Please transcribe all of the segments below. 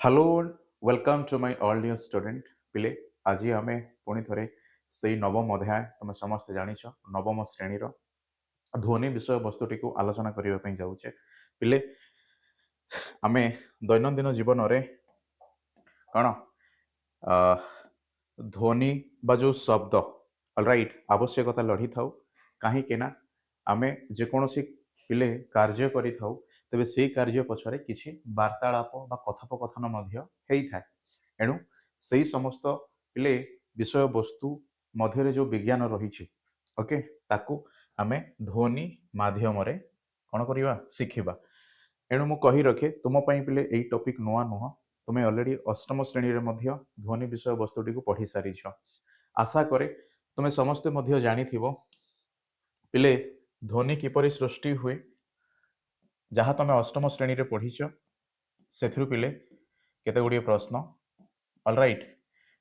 Hello welcome to my all new student पिले आज आम पुणी थे से नवम अध्याय तुम समस्ते जाच नवम श्रेणीर ध्वनि विषय वस्तुटी को आलोचना करने जाऊे पिले आम दैनंदिन जीवन में कौन ध्वनि बा जो शब्द अलराइट आवश्यकता लड़ी था कहीं आम जेकोसी पिले कार्य करि तेबे से कार्य पछरे किछि वार्तालाप बा कथोपकथन होता एणु से समस्त पिले विषय वस्तु मध्य जो विज्ञान रही ओके ताकू आमे ध्वनि माध्यम कौन करवा शिखा एणु मु कही रखे तुम पिले यही टॉपिक नुआ नुह तुम्हें ऑलरेडी अष्टम श्रेणी रे मध्य ध्वनि विषय वस्तुटी को पढ़ी सारी आशा करे तुम्हें समस्ते जानी पिले ध्वनि किपरि सृष्टि हुए जहाँ तुम अष्टम श्रेणी रे पढ़ीच से पिले केते गुड़िए प्रश्न अलराइट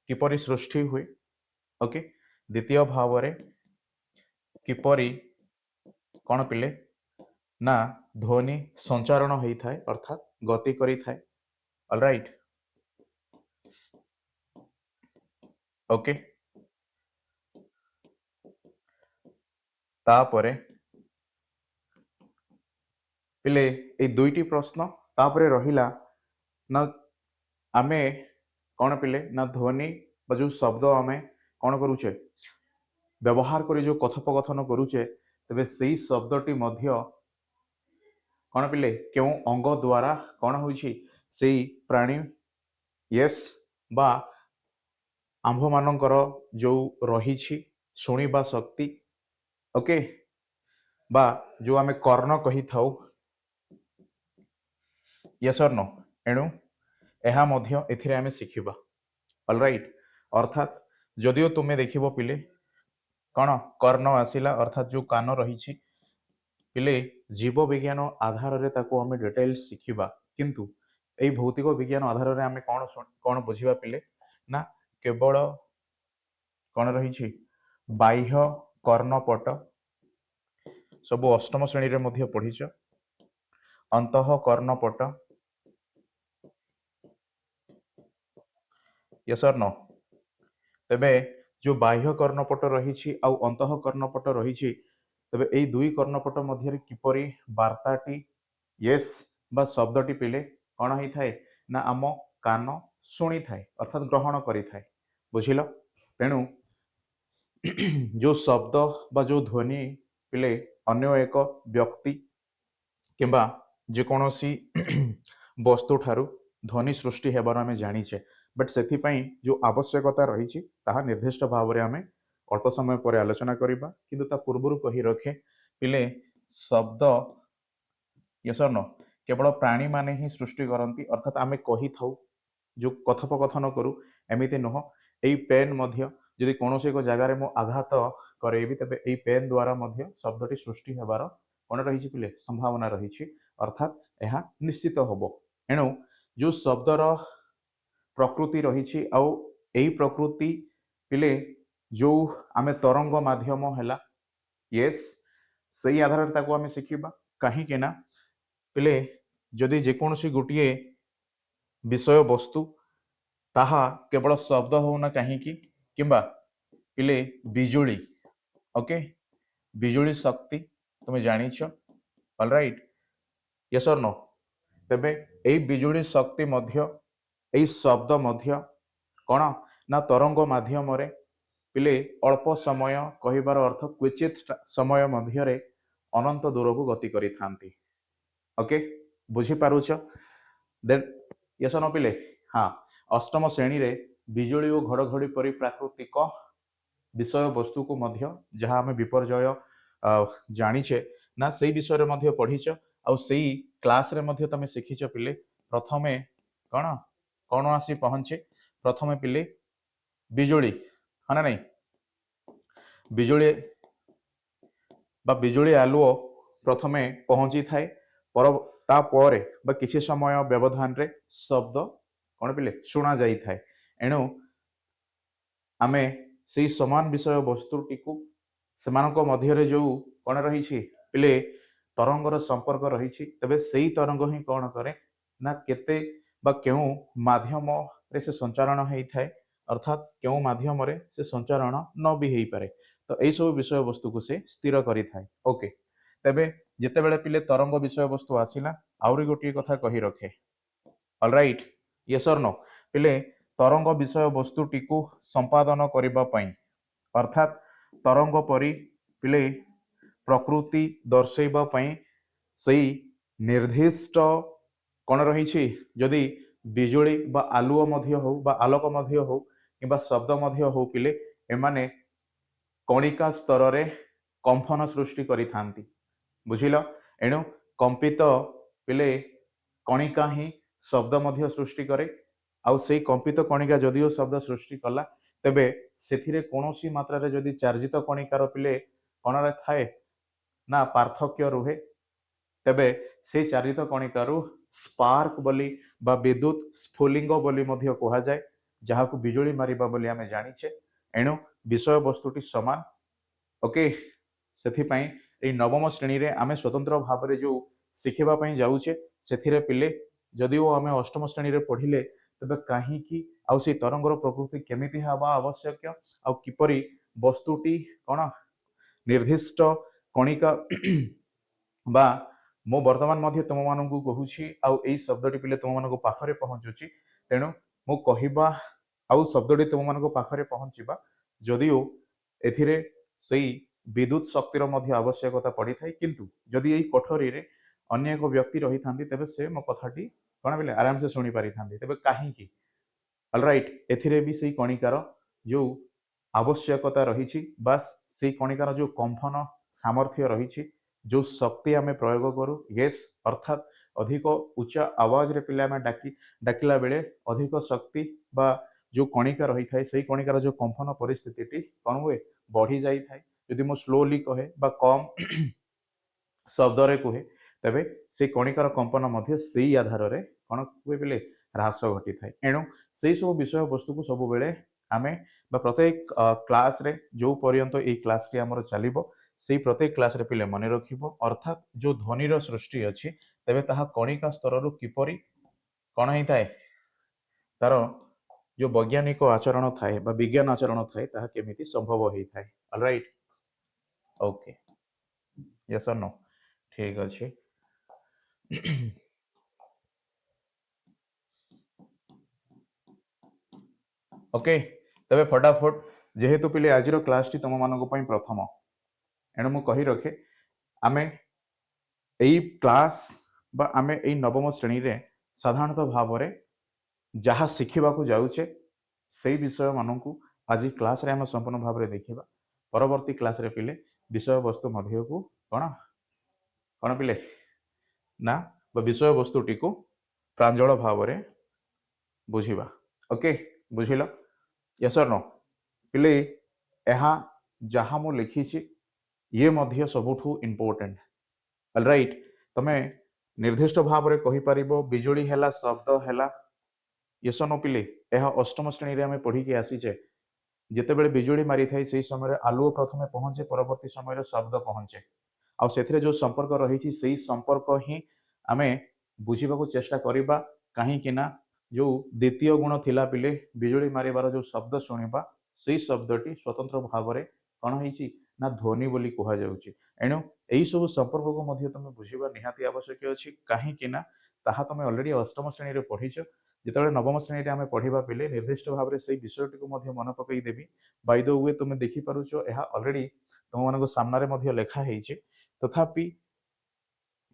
किपरि सृष्टि हुए ओके द्वितीय भाव रे किपरि कौन पिले ना ध्वनि संचारण होता है अर्थात गति करी थाए अलराइट ओके तापरे पिले ए दुईटी प्रश्न तापरे रहिला ना आमे कौन पिले ना ध्वनि जो शब्द आमे कौन करुचे व्यवहार करी जो कथोपकथन करुचे तेबे सेही शब्दटी मध्य कौन पिले क्यों अंग द्वारा कौन होइछि सेही प्राणी यस बा आंभ मानकर जो रही शुणिबा शक्ति ओके बा जो आमे कर्ण कही थाउ यस और नो एणु एहा मध्य एथिरे आमे शिखिबा अलराइट अर्थात जदियो तुमे देखिबो पिले कौन कर्ण आसिला अर्थात जो कान रही पिले जीव विज्ञान आधार रे ताको आमे डिटेल्स शिखिबा किंतु एई भौतिक विज्ञान आधार रे आमे कौन बुझिबा पिले ना केवल कौन रही बाह्य कर्णपट सब अष्टम श्रेणी रे मध्य पढ़ीच अंतः कर्णपट यस और नो तेबे जो बाह्य कर्णपट रही अंतः कर्णपट रही तेबे एई दुई कर्णपट मध्य किपरि वार्ताटी यस बा शब्दटी पिले कौन होई थाए ना आम कान शुणी थाए अर्थात ग्रहण करि थाए बुझिल तेणु जो शब्द बा जो ध्वनि पिले अन्य एक व्यक्ति किंबा जेकोसी वस्तु ठारू ध्वनि सृष्टि हेबार आमे जानिचे बट से जो आवश्यकता रही निर्दिष्ट भाव में आम अल्प समय पर आलोचना करवा किंतु ता पूर्व कही रखे पिले शब्द यस न केवल प्राणी माने ही सृष्टि करती अर्थात आम कही थाउ जो कथोपकथन करू एमती नुह यही पेन मध्य यदि कौन एक जगार मु आघात करेबी तेबे एई पेन द्वारा मध्य शब्दटी सृष्टि हेबार कौन रही पिले संभावना रही अर्थात यह निश्चित हम एणु जो शब्दर प्रकृति रही प्रकृति पिले जो आमे तरंग माध्यम है यस से आधार ताको आमे शिखिबा कहीं ना पिले जदि जेकोसी गोटे विषय वस्तु ताहा केवल शब्द होना कहीं किंबा पिले बिजुली ओके बिजुली शक्ति तुम्हें जानिछ ऑलराइट यस और नो तेबे एई बिजुली शक्ति मध्य एई शब्द मध्य कौन ना तरंग माध्यम रे पिले अल्प समय कहिबार अर्थ क्वचित समय मध्य अनंत दूर को गति करि थांती ओके बुझी पारुछ देन यस न पिले हाँ अष्टम श्रेणी रे बिजुली और घड़घड़ी परि प्राकृतिक विषय वस्तु को मध्य जहाँ आम विपर्यय जानिचे ना से विषय रे मध्य पढ़ीच आउ से क्लास रे मध्य तमे शिखिच पिले प्रथमे कौन कौन आसी पहुंचे प्रथमे पिले बिजुली हाँ ना नहीं बिजुली बा बिजुली आलुओ प्रथमे पहुंची थाए पर तापरे बा किछि समय व्यवधान रे शब्द कौन पिले शुणा जाई थाए एणु आमे से समान विषय वस्तुटी को सेमानक मध्य जो कौन रही पिले तरंगर संपर्क रही तेबे से तरंग ही कौन करे ना केते बा केउ माध्यम रे से संचारण होता है अर्थात केउ माध्यम रे से संचारण न भी हो पारे तो यही सब विषय वस्तु को से स्थिर करि थाए ओके तेबे जेतेबेले पिले तरंग विषय वस्तु आसिला आउरी गोटे कथा कहि रखे ऑलराइट यस और नो पिले तरंग विषय वस्तुटी को संपादन करिबा पई अर्थात तरंग परी पिले प्रकृति दर्शैबा पई सही निर्दिष्ट कौन रही जदि बिजुली बा आलुओ मध्य हो बा आलोक मध्य हो कि शब्द मध्य हो पिले एमाने कणिका स्तर रे कंपन सृष्टि करिथांती बुझिल एणु कंपित पिले कणिका ही शब्द मध्य सृष्टि करे आउ से कंपित कणिका जदिओ शब्द सृष्टि कला तेबे सेथिरे कोनोसी मात्रा रे जदि चार्जित कणिकार पिले कण रे थाए ना पार्थक्य रुहे तेबे से चारित कणिकारु स्पार्क बोली बा विद्युत स्फुलिंग बोली मध्य कहा जाए जहाँ को बिजुली मारिबा बोली आमे जानिछे एणु विषय वस्तुटी समान ओके सेथिपाई एई नवम श्रेणी रे आमे स्वतंत्र भाव रे जो शिखिबा पई जाउछे सेथिरे पिले जदिओ आमे अष्टम श्रेणी रे पढ़िले तबे काहे कि आउ से तरंगर प्रकृति केमिति हवा आवश्यक आउ किपरि वस्तुटी कोन निर्दिष्ट कणिका बा मो वर्तमान मध्य तुम मानू कहूँ आउ यही शब्दटी पिले तुम मान पाखरे पहुँचुची तेणु मो कहवा आउ शब्दटी तुम मान पाखरे पहुँचवा जदिओ एथिरे सही विद्युत शक्तिर मध्य आवश्यकता पड़ी थाए किंतु जदि यही कोठरी रे अन्य एक व्यक्ति रही था तेबे से मो कथाटी कौन बोले आराम से शुणी पारि था तेबे कहीं ऑलराइट एथिरे भी सही कणिकार जो आवश्यकता रही बास से कणिकार जो कंपन सामर्थ्य रही जो शक्ति आम प्रयोग करू येस अर्थात अधिक उच्च आवाज रे पिले आमे डाकिला बेले अधिक शक्ति बा जो कणिका रही थाए सही कणिकार जो कंपन परिस्थिति कौन हुए बढ़ी जाई थाए यदि मो स्लोली कहे बा कम शब्द रे कहे तेबे से कणिकार कंपन मध्य सेही आधार रे कौन हुए बेले ह्रास घटी थाए एणु से सब विषय वस्तु को सब बेले आमे बा प्रत्येक क्लास रे जो पर्यंत ए क्लास रे हमर चलिबो से प्रत्येक क्लास रे पिले मन रखिबो अर्थात जो ध्वनिर सृष्टि अछि तेबे ताहा कणिका स्तर रु किपरि कण ही थाए तार जो वैज्ञानिक आचरण थाए बा विज्ञान आचरण थाए ताहा केमिति संभव होई थाए ऑलराइट ओके यस और नो ठीक अछि ओके तबे फटाफट जेहेतु पिले आज क्लास टी तुम मानक पई प्रथम एणु मु कहि रखे आमे एई क्लास बा आमे एई नवम श्रेणी रे साधारणतः भाव रे जहाँ शिखिबा को जाउछे सेई विषय मानकु आज क्लास रे हम संपूर्ण भाव रे देखिबा परवर्ती क्लास रे पिले विषय वस्तु मध्य को कोन कोन पिले ना बा विषय वस्तुटी को प्रांजल भाव रे बुझिबा ओके बुझिलो यस और नो पिले एहा जहाँ मु लिखी ये मध्य सबुठु इम्पोर्टेंट ऑलराइट तमे निर्दिष्ट भाव रे कहि परिबो बिजुली हैला शब्द हैला यस नो पिले एहा अष्टम श्रेणी रे हमें पढ़ी के आसीचे जेतेबेले बिजुली मारी थाई सेही समय आलुओ प्रथमे पहुंचे परवर्ती समय शब्द पहुंचे आ सेथिरे जो संपर्क रही सेही संपर्क ही आमे बुझिबा चेष्टा करिबा काहे कि ना जो द्वितीय गुण थिला पिले बिजुली मारिबार जो शब्द शुणिबा सेही शब्दटी स्वतंत्र भाव रे कौन होईची ना ध्वनि बोली कहा जाउची एणु एही सब संपर्क को मध्य तमे बुझिबा निहाती आवश्यक अछि काहे कि ना ताहा तमे ऑलरेडी अष्टम श्रेणी रे पढ़िछ जेतेबेले नवम श्रेणी रे आमे पढ़िबा पिले निर्दिष्ट भाव रे सेही विषयटी को मध्य मन पकई देबी बाय द वे तुमे देखि पारुछो एहा ऑलरेडी तुम मानको सामने मध्य लेखा हेइचे तथापि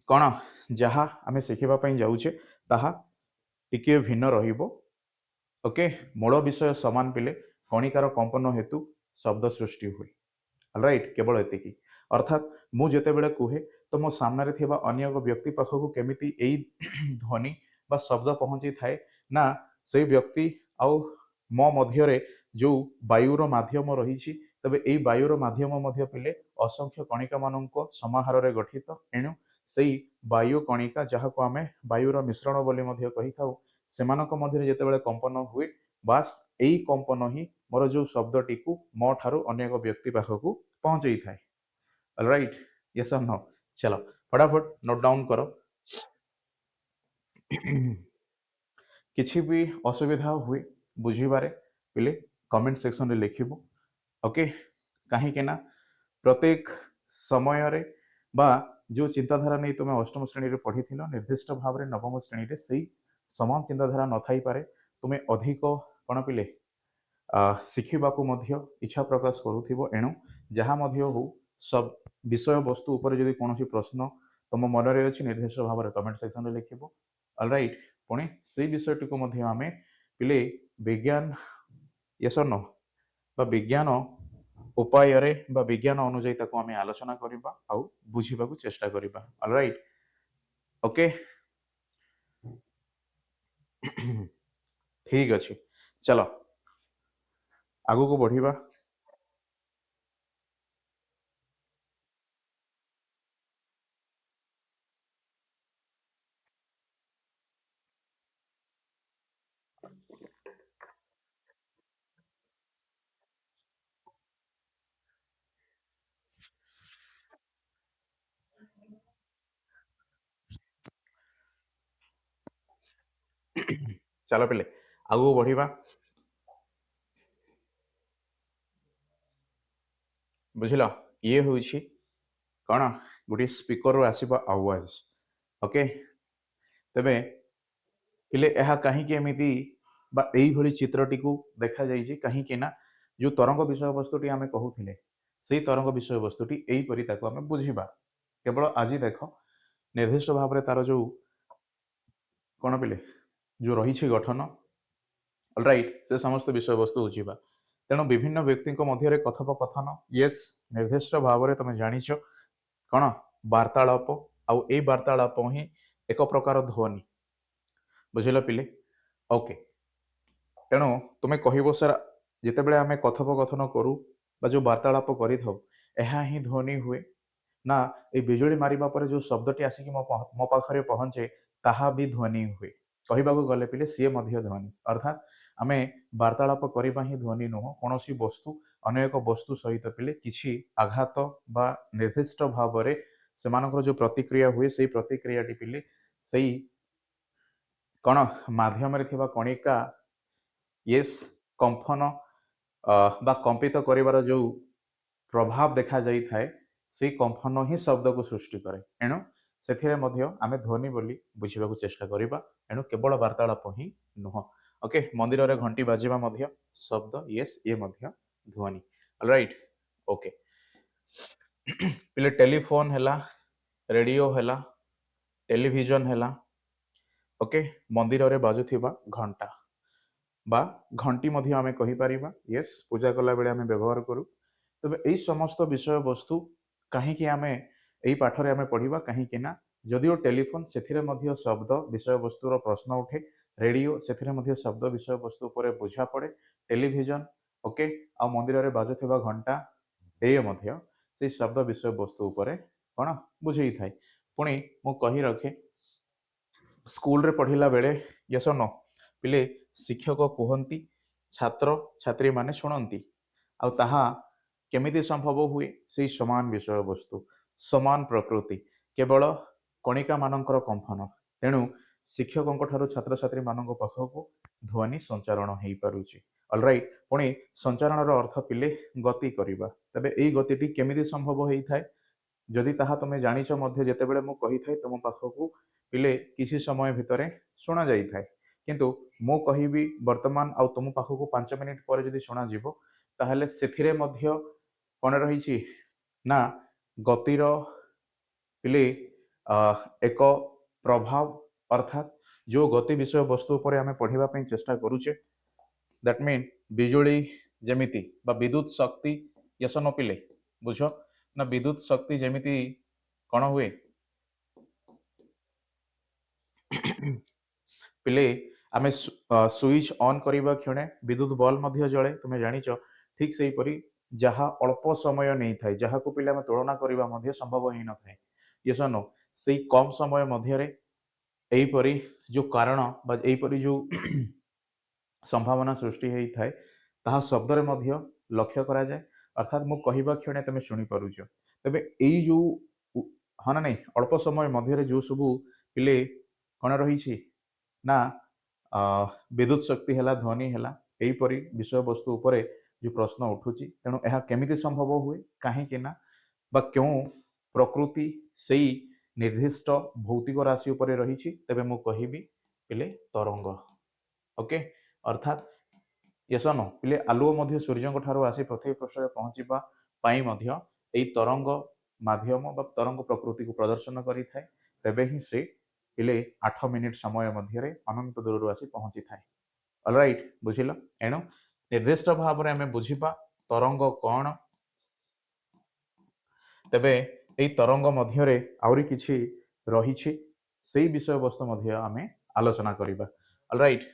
कौन जहाँ आमे शिखिबा पई जाउछे ताहा टिके भिन्न रहिबो ओके मूल विषय समान पिले कणिकार कंपन हेतु शब्द सृष्टि हुए ऑलराइट केवल एतिकी अर्थात मु जेतेबेले कुहे तो मो सामने थिबा अन्य एक व्यक्ति पाखकु केमिति एई ध्वनि बा शब्द पहुंची थाए ना से व्यक्ति आउ मो मध्यरे जो वायुर माध्यम रही तबे एई वायुर माध्यम मध्य पिले असंख्य कणिका मानक समाहार रे गठित एणु सेई वायु कणिका जहाँ को आमे वायुर मिश्रण बोली मध्य कहि थाउ सेमानक मध्य जेतेबेले कंपन हुए बास एई कंपन ही मोर जो शब्दटी को मो ठारू अन्य एक व्यक्ति पाखकु पहुंचई थाए ऑलराइट यस और नो चलो फटाफट नोट डाउन करो किछि भी असुविधा हुए बुझिबारे पिले कमेंट सेक्शन रे लिखिबो। ओके, कहीं ना प्रत्येक समय रे बा जो चिंताधारा नहीं तुम अष्टम श्रेणी रे पढ़ी निर्दिष्ट भाव में नवम श्रेणी रे सही समान चिंताधारा न थाई पारे तुम्हें अधिक कौन पिले शिखिबाकू मध्य इच्छा प्रकाश करूथिबो। एणु जहाँ मध्य हो सब विषय वस्तु उपर यदि कौन प्रश्न तुम मनरे अच्छी निर्दिष्ट भाव में कमेंट सेक्शन रे लिखिबो। ऑलराइट, पुणी से विषयटी को मध्य आमे पिले विज्ञान यस न बा विज्ञान उपाय बा विज्ञान अनुଯାयी ताको आमे आलोचना करिबा आउ बुझिबाकू चेष्टा करिबा। ऑलराइट, ओके ठीक अच्छे, चलो आगू को बढ़िबा। चलो पिले आगू बढ़िबा। बुझिल, ये हूँ कौन गोटे स्पीकर आसवा आवाज। ओके, तेबे पिले यह कहीं एमती यही चित्रटी को देखा जाइए कहीं ना जो तरंग विषय वस्तुटी आम कहूले से तरंग विषय वस्तुटी यहीपरी आम बुझा। केवल आज देख निर्दिष्ट भाव में तार जो कौन पिले जो रही गठन ऑलराइट से समस्त विषय वस्तु बुझा। तेणु विभिन्न व्यक्ति मध्य कथोपकथन येस निर्दिष्ट भाव में तुम जाच कौन वार्तालाप आउ ए वार्तालाप ही एक प्रकार ध्वनि। बुझिल पिले, ओके। तेणु तुम्हें कह सर जितेबाला आम कथोपकथन करूँ जो वार्तालाप करी ध्वनि हुए ना ये बिजुली मारिबा पर जो शब्दटी आसिक मो पाखे पहुंचे ताहा भी ध्वनि हुए। कहवाक गले पिले सी ध्वनि अर्थात आम वार्तालाप करवा ही ध्वनि नुह कौन वस्तु अन्य एक वस्तु सहित पिले किसी आघात बा निर्दिष्ट भाव में से जो प्रतिक्रिया हुए से प्रतिक्रिया पिले से कौन माध्यम कणिका येस कंपन बा कंपित करिवार जो प्रभाव देखा जाई थाए से कंपन ही शब्द को सृष्टि करे। एणु से आम ध्वनि बोली बुझा चेष्टा करवा। एणु केवल वार्तालाप ही नुह। ओके, मंदिर रे घंटी बाजिबा मध्य शब्द येस ये मध्य ध्वनि। ऑलराइट, ओके पिले टेलीफोन हैला, रेडियो हैला, टेलीविजन हैला। ओके, मंदिर रे बाजुथिबा घंटा बा घंटी मध्य आमे कहि परिबा यस पूजा कला बेले आमे व्यवहार करू। तबे एई समस्त विषय वस्तु कहीं आमे एई पाठरे आमे पढ़िबा कहीं ना जदिओ टेलीफोन सेथिरे मध्य शब्द विषय वस्तुर प्रश्न उठे, रेडियो सेथिरे मध्य शब्द विषय वस्तु पर बुझा पड़े, टेलीविजन ओके आ मंदिर रे बाजुथिबा घंटा ए मध्य से शब्द विषय वस्तु उपर कौन बुझे थाए। पुणी मु कही रखे स्कूल रे पढ़िला बेले यस न पिले शिक्षक कहती छात्र छात्री माने शुणती आ ताहा केमिति संभव हुए से समान विषय वस्तु समान प्रकृति केवल कणिका मानकर कंपन। तेणु शिक्षकों ठारू छात्र छात्री मानक पाखक ध्वनि संचारण हो पारुछि। ऑलराइट, पुणी संचारण अर्थ पिले गति करवा। तबे एई गतिटी केमिति संभव होई थाए जदि ताहा तुमे जानिछ मध्य जेतेबेले मु कहि थाए तुम पाखकू पिले किसी समय भितरे शुणा जाई थाए, किंतु मु कहिबी वर्तमान आ तुम पाखकू 5 मिनिट पर जदि शुणा जीवो ताहले सेथिरे मध्य कोन रहिछि ना गतिर पिले एक प्रभाव अर्थात जो गति विषय वस्तु पर आमे पढ़िबा पई चेष्टा करूचे दैट मीन बिजुली जेमिति बा विद्युत शक्ति यस न पिले बुझ ना विद्युत शक्ति जेमिति कौन हुए पिले आमे स्विच ऑन करबा क्षणे विद्युत बल्ब मध्य जळे तुमे जानिछ। ठीक सेही परी जहा अल्प समय नहीं थाए जहा को पिले आमे तुलना करबा मध्य संभव ही न थाए यस नो सेही कम समय मध्य रे एही परी जो कारण बा एही परी जो संभावना सृष्टि होई थाए ताहा शब्द रे मध्य लक्ष्य करा जाए। अर्थात मु कहबा क्षणे तुमे सुनी पारुछ। तबे एई जो हाँ ना नहीं अल्प समय मध्य जो सबू पिले कौन रही ना विद्युत शक्ति है ध्वनि है यहीपरी विषय वस्तु उपरे जो प्रश्न उठुची तेणु यह केमिति संभव हुए कहीं बा क्यों प्रकृति से निर्दिष्ट भौतिक राशि उपरे रही तेबे मु कहिबी पिले तरंग ओके अर्थात यस नो पिले आलुओ मध्य सूर्य ठारू आसी पृथ्वी पृष्ठ पहुँचवा पाई मध्य एई तरंग माध्यम बा तरंग प्रकृति को प्रदर्शन करि थाए तेबे ही से पिले 8 मिनिट समय मध्य अनंत दूर आसी पहुँची थाए ऑलराइट बुझिल एणु निर्दिष्ट भाव में आम बुझा तरंग कौन तेबे एई तरंग मध्य आउरी किछि रहिछि सेई विषय वस्तु मध्य आमे आलोचना करिबा ऑलराइट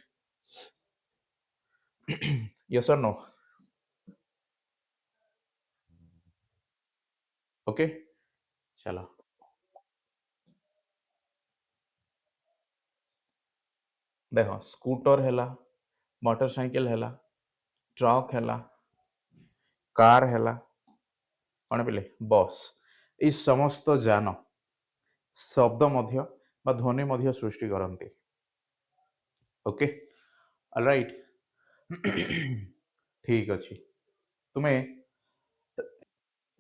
यस और नो ओके चलो देख स्कूटर है मोटरसाइकिल है ट्रक है कार है कौन पिले बस ये समस्त जान शब्द मध्य बा ध्वनि मध्य सृष्टि करती ओके ऑलराइट ठीक अच्छे तुम्हें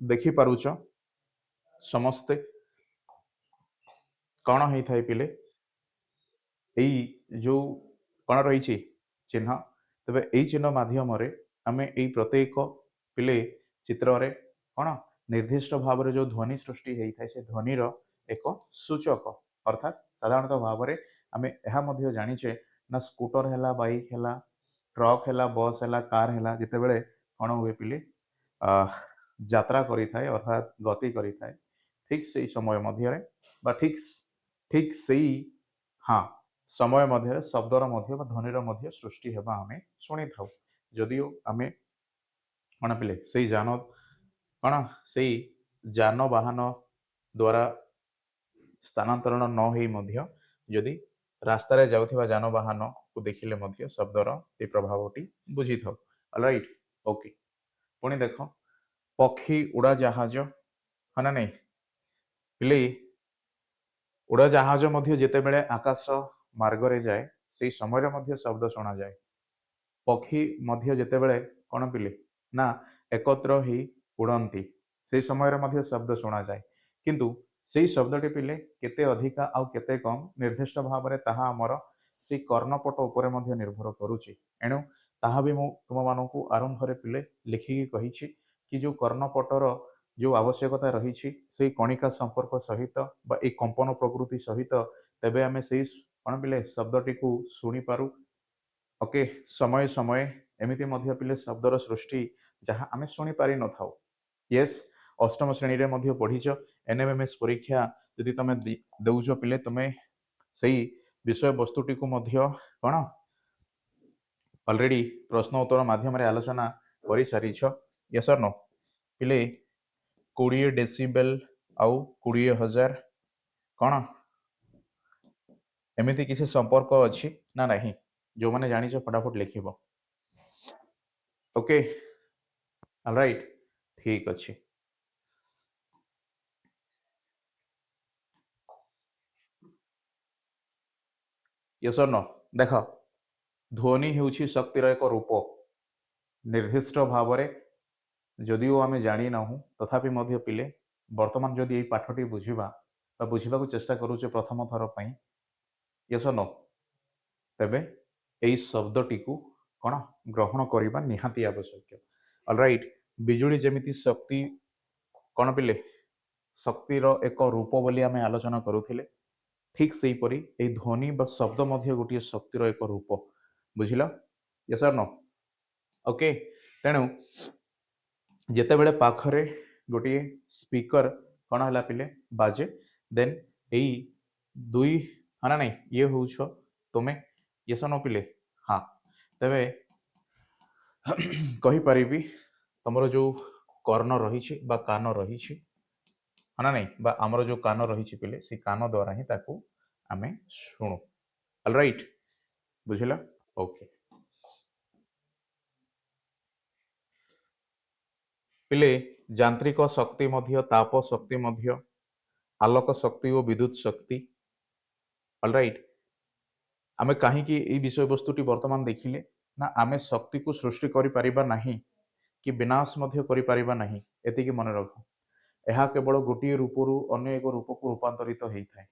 देखि पारुच समस्ते कौन होई थाई पिले यही जो कौन रही चिन्ह तेबे यही चिन्ह माध्यम आम यही प्रत्येक पिले चित्र कौन निर्दिष्ट भाव में जो ध्वनि सृष्टि होता है से ध्वनिर एक सूचक अर्थात साधारणतः भाव में आम यह जानीचे ना स्कूटर है बाइक है ट्रक है बस है कार है जिते कौन हुए पिले यात्रा करें अर्थात गति करें ठीक से समय मध्य ठीक ठीक से हाँ समय मध्य शब्दर मध्य ध्वनिर मध्य सृष्टि होगा आम शुणी था जदिओ आम कौन पिले से जान कौन से जानवाहन द्वारा स्थानांतरण न होई मध्य जदि रास्तार जाउथिबा जानवाहन को देखिले मध्य शब्दर ये प्रभावटी बुझी था ऑलराइट ओके पुणी देख पक्षी उड़ा जहाज है ना नहीं पिले उड़ा जहाज मध्य जेतेबेले आकाश मार्ग रे जाए से समय मध्य शब्द शुणा जाए पक्षी मध्य जेतेबेले कौन पिले ना एकत्र ही उड़ती से समय मध्य शब्द शुणा जाए किंतु से शब्दटी पिले केते अधिका आउ केते कम निर्दिष्ट भाव में ताहा आमर से कर्णपट उपरे मध्य निर्भर करुची एणु ताहा भी मु तुम मानकु आरंभ रे पिले लिखिकी कहिछि कि जो कर्णपटर जो आवश्यकता रही से कणिका संपर्क सहित बा ए कंपन प्रकृति सहित तेबे आमे से कौन पिले शब्दटी को शुणी पारु ओके समय समय एमिति मध्य पिले शब्दर सृष्टि जहाँ आमे शुणी पारि न थाउ यस अष्टम श्रेणी रे मध्य पढ़ीच एनएमएमएस परीक्षा यदि तुम दौच पिले तुम्हें सही विषय वस्तुटी को मध्य कौन ऑलरेडी प्रश्न उत्तर माध्यम आलोचना कर सारी यस और नो पिले 20 डेसिबेल आउ 20,000 कौन एमती किसी संपर्क अच्छी ना नहीं जो मैंने जानी फटाफट लिख ओके ऑलराइट ठीक अच्छे यस और नो देख ध्वनि होउछि शक्तिर एक रूप निर्दिष्ट भाव में जदिओ आम जानी ना तथापि मध्य पिले वर्तमान जदि ये पाठटी बुझा बुझा चेष्टा करुचे प्रथम थर पर यस नो तेबे यही शब्दटी को कौन ग्रहण करने निहाती आवश्यक ऑलराइट बिजुली जमिति शक्ति कौन पिले शक्तिर एक रूप बोली आम आलोचना करुले ठीक से परी ध्वनि बा शब्द मध्य गोटे शक्तिर एक रूप बुझिल यस और नो ओके तेणु जेतेबेले पाखरे गोटे स्पीकर कौन है पिले बाजे देन यही दुई हाँ ना नहीं ये हूँ तुम्हें ये सन पिले हाँ तेरे कहीपरि तुमर जो कर्ण रही कान रही हाँ ना नहीं बा आमर जो कान रही पिले से कान द्वारा ही ताकू आमे शुणु ऑलराइट बुझिला ओके पिले यांत्रिक शक्ति मध्य ताप शक्ति मध्य आलोक शक्ति और विद्युत शक्ति ऑलराइट आमे काहींकि एई विषय वस्तुटी वर्तमान देखिले ना आमे शक्ति को सृष्टि करि परिबा नाही कि विनाश मध्य करि परिबा नाही एतिକି मने रख। ଏହା କେବଳ ଗୋଟିଏ ରୂପରୁ ଅନ୍ୟ ଏକ ରୂପକୁ ରୂପାନ୍ତରିତ ହେଇଥାଏ।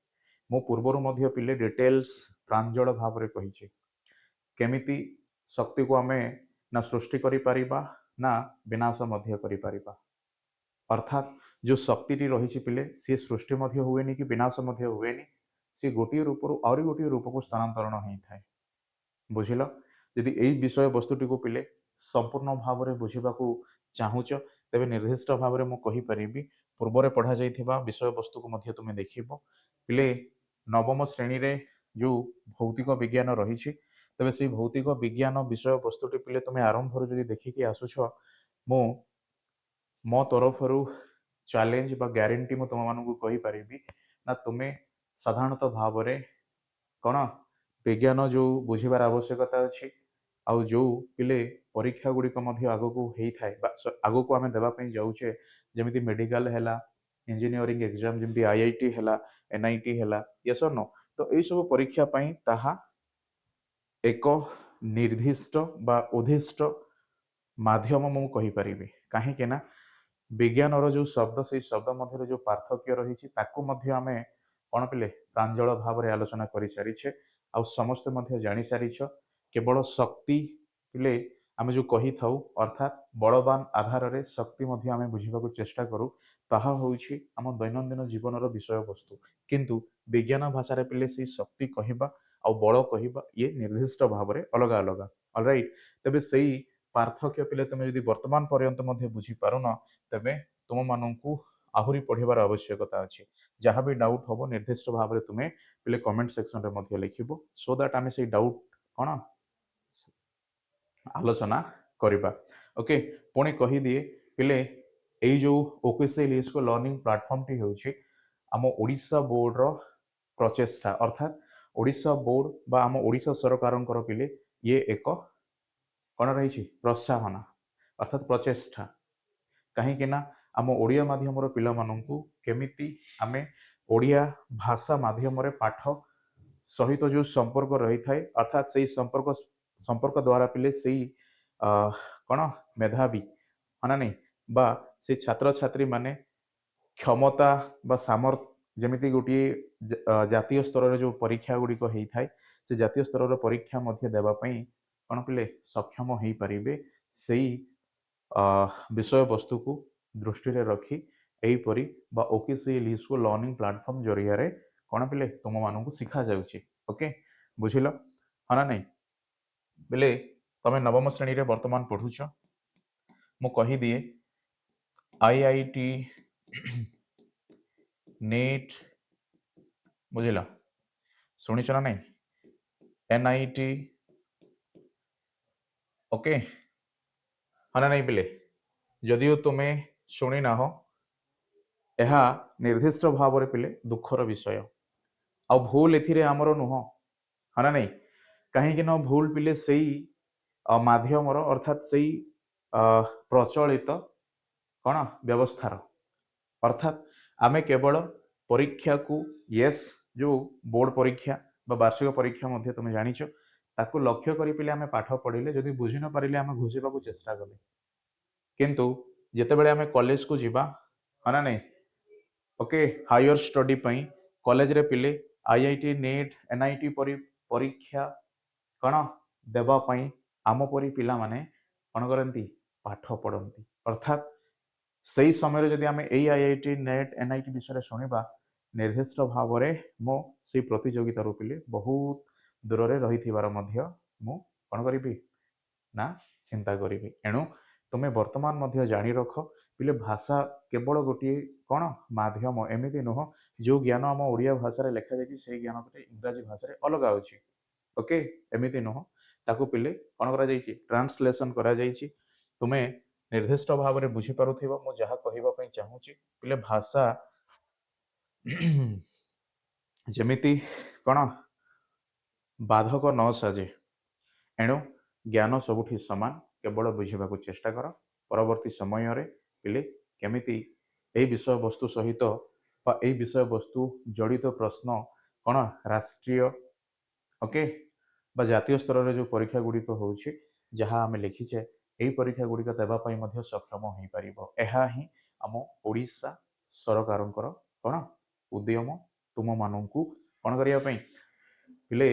ମୁଁ ପୂର୍ବରୁ ମଧ୍ୟ ପିଲେ ଡିଟେଲ୍ସ ପ୍ରାଞ୍ଜଳ ଭାବରେ କହିଛି କେମିତି ଶକ୍ତିକୁ ଆମେ ନା ସୃଷ୍ଟି କରିପାରିବା ନା ବିନାଶ ମଧ୍ୟ କରିପାରିବା। अर्थात जो शक्ति रही पिले सी सृष्टि मध्य हुएनि कि विनाश मध्य हुएनि, सी गोटे रूप आउरी गोटे रूप को स्थानांतरण होता है। बुझिल यदि यही विषय वस्तुटी को पिले संपूर्ण भाव में बुझा चाहूच तेरे निर्दिष्ट भाव में मुझे पूर्व पढ़ा जाइथिबा विषय वस्तु को मध्य तुम देख पिले नवम श्रेणी रे जो भौतिक विज्ञान रही तेरे से भौतिक विज्ञान विषय वस्तुटी पिले तुम आरंभ जब देखिकी आसुछ मु मो तरफ चैलेंज बा गारंटी मु तुम मानू कही पारि ना तुम्हें साधारणतः भाव में कौन विज्ञान जो बुझीबार आवश्यकता अच्छी आउ जो पिले परीक्षा गुड़िक आगक होता है आग को आम देवाई जाऊे जमी मेडिकल है इंजीनियरिंग एग्जाम जमी आईआईटी है एनआईटी है यस और नो तो यही सब परीक्षा ताहा एक निर्दिष्ट बा उद्दिष्ट माध्यम मु कहीपरि कहीं ना विज्ञान जो शब्द से शब्द मध्य जो पार्थक्य रही आम कौन पिले प्रांजल भाव में आलोचना कर सारीछे आ समस्ते जानी सारीछ केवल शक्ति पिले आम जो कही था अर्थात बलवान आधार में शक्ति आम बुझा चेष्टा करूँ ताहा होउछि आम दैनंदिन जीवन विषय वस्तु किंतु विज्ञान भाषा पिले से शक्ति कहवा आ बल कहवा ये निर्दिष्ट भाव में अलग अलग अलराइट तेबे सही पार्थक्य पिले तुम यदि वर्तमान पर्यंत बुझी पारुन तेबे तुम मानू आहुरी पढ़िबार आवश्यकता अच्छी जहाँ भी डाउट हम निर्दिष्ट भाव में तुम्हें पिले कमेंट सेक्शन में लिखिबो सो दैट आम से डाउट कौन आलोचना करवा ओके पुणी कहीदिए पिले यही जो ओकेसीएल को लर्निंग प्लाटफर्म टी होउछि आम ओडिशा बोर्ड रो प्रचेष्टा अर्थात ओडिशा बोर्ड बा आम ओडिशा सरकार पिले ये एक कौन रही प्रोत्साहन अर्थात प्रचेष्टा कहीं आम ओडिया माध्यम पिला मानू केमिति आमे ओडिया भाषा माध्यम पाठ सहित जो संपर्क रही थाए अर्थात से संपर्क द्वारा पिले से कौन मेधावी है ना नहीं बा से छात्र छात्री माने क्षमता बा सामर्थ जमीती गोटे जातीय स्तर जो परीक्षा गुड़िक होता है से जातीय स्तर परीक्षा देवाई कौन पिले सक्षम हो पारे से विषय वस्तु को दृष्टि रखी यहीपरी बा ओकेसीएल को लर्निंग प्लाटफॉर्म जरिया रे कौन पिले तुम मानू शिखा जाउछि ओके बुझिल हाँ ना नहीं बेले तुम नवम श्रेणी रे वर्तमान पढ़ुछ मु कही दिए आईआईटी नीट बुझिल शुणिच ना नहीं एनआईटी ओके हाँ ना नहीं पिले जदिओ तुम्हें शुणी ना हो यह निर्दिष्ट भाव में पिले दुखर विषय आ भूल एथिरे आमर नुह हाँ ना नहीं कहीं न भूल पिले से माध्यम अर्थात से प्रचलित कौन व्यवस्थार अर्थात आमे केवल परीक्षा को यस जो बोर्ड परीक्षा बा वार्षिक परीक्षा मध्य तुम जानिछ ताकू लक्ष्य करी पिले आमे पाठ पढ़िले जदि बुझी न पारिले आमे घुसीबा को चेष्टा कले किंतु जेतेबेले आमे कॉलेज को जीवा है ना नहीं ओके हायर स्टडी पई कॉलेज रे पिले आईआईटी नीट एनआईटी परीक्षा कौन देवा पई आम परी पिला माने कौन करती पाठ पढ़ती अर्थात सही समय जदि आम यही आईआईटी नेट एनआईटी विषय शुणा निर्दिष्ट भाव में मो से प्रतियोगिता पिले बहुत दूर रे रही मु कौन करी ना चिंता करी एणु तुम्हें वर्तमान जानी रख पिले भाषा केवल गोटे कौन माध्यम एमती नुह जो ज्ञान आम ओडिया भाषा लिखा जाए से ज्ञान इंग्राजी भाषा अलग अच्छी ओके एमती नुह ताकू पिले कौन करा जाइछि ट्रांसलेशन करा जाइछि तुम्हें निर्दिष्ट भाव में बुझीपारुथिबो मु जहा कहबा चाहूँगी पिले भाषा जमिति कौन बाधक न साजे एणु ज्ञान सबुठी समान केवल बुझा चेष्टा कर परवर्ती समय रे पिले केमिति ए विषय वस्तु सहित बा ए विषय वस्तु जड़ित प्रश्न कौन राष्ट्रीय ओके बा जातीय स्तर रे जो परीक्षा गुड़िक होउछि जहाँ आमे लिखिछे एही परीक्षा गुड़िक देबा पई मध्य सक्षम होई परिबो। एहा ही आम ओडिशा सरकारंकर कोन उद्यम तुम मानंकु कोन करिया पई पिले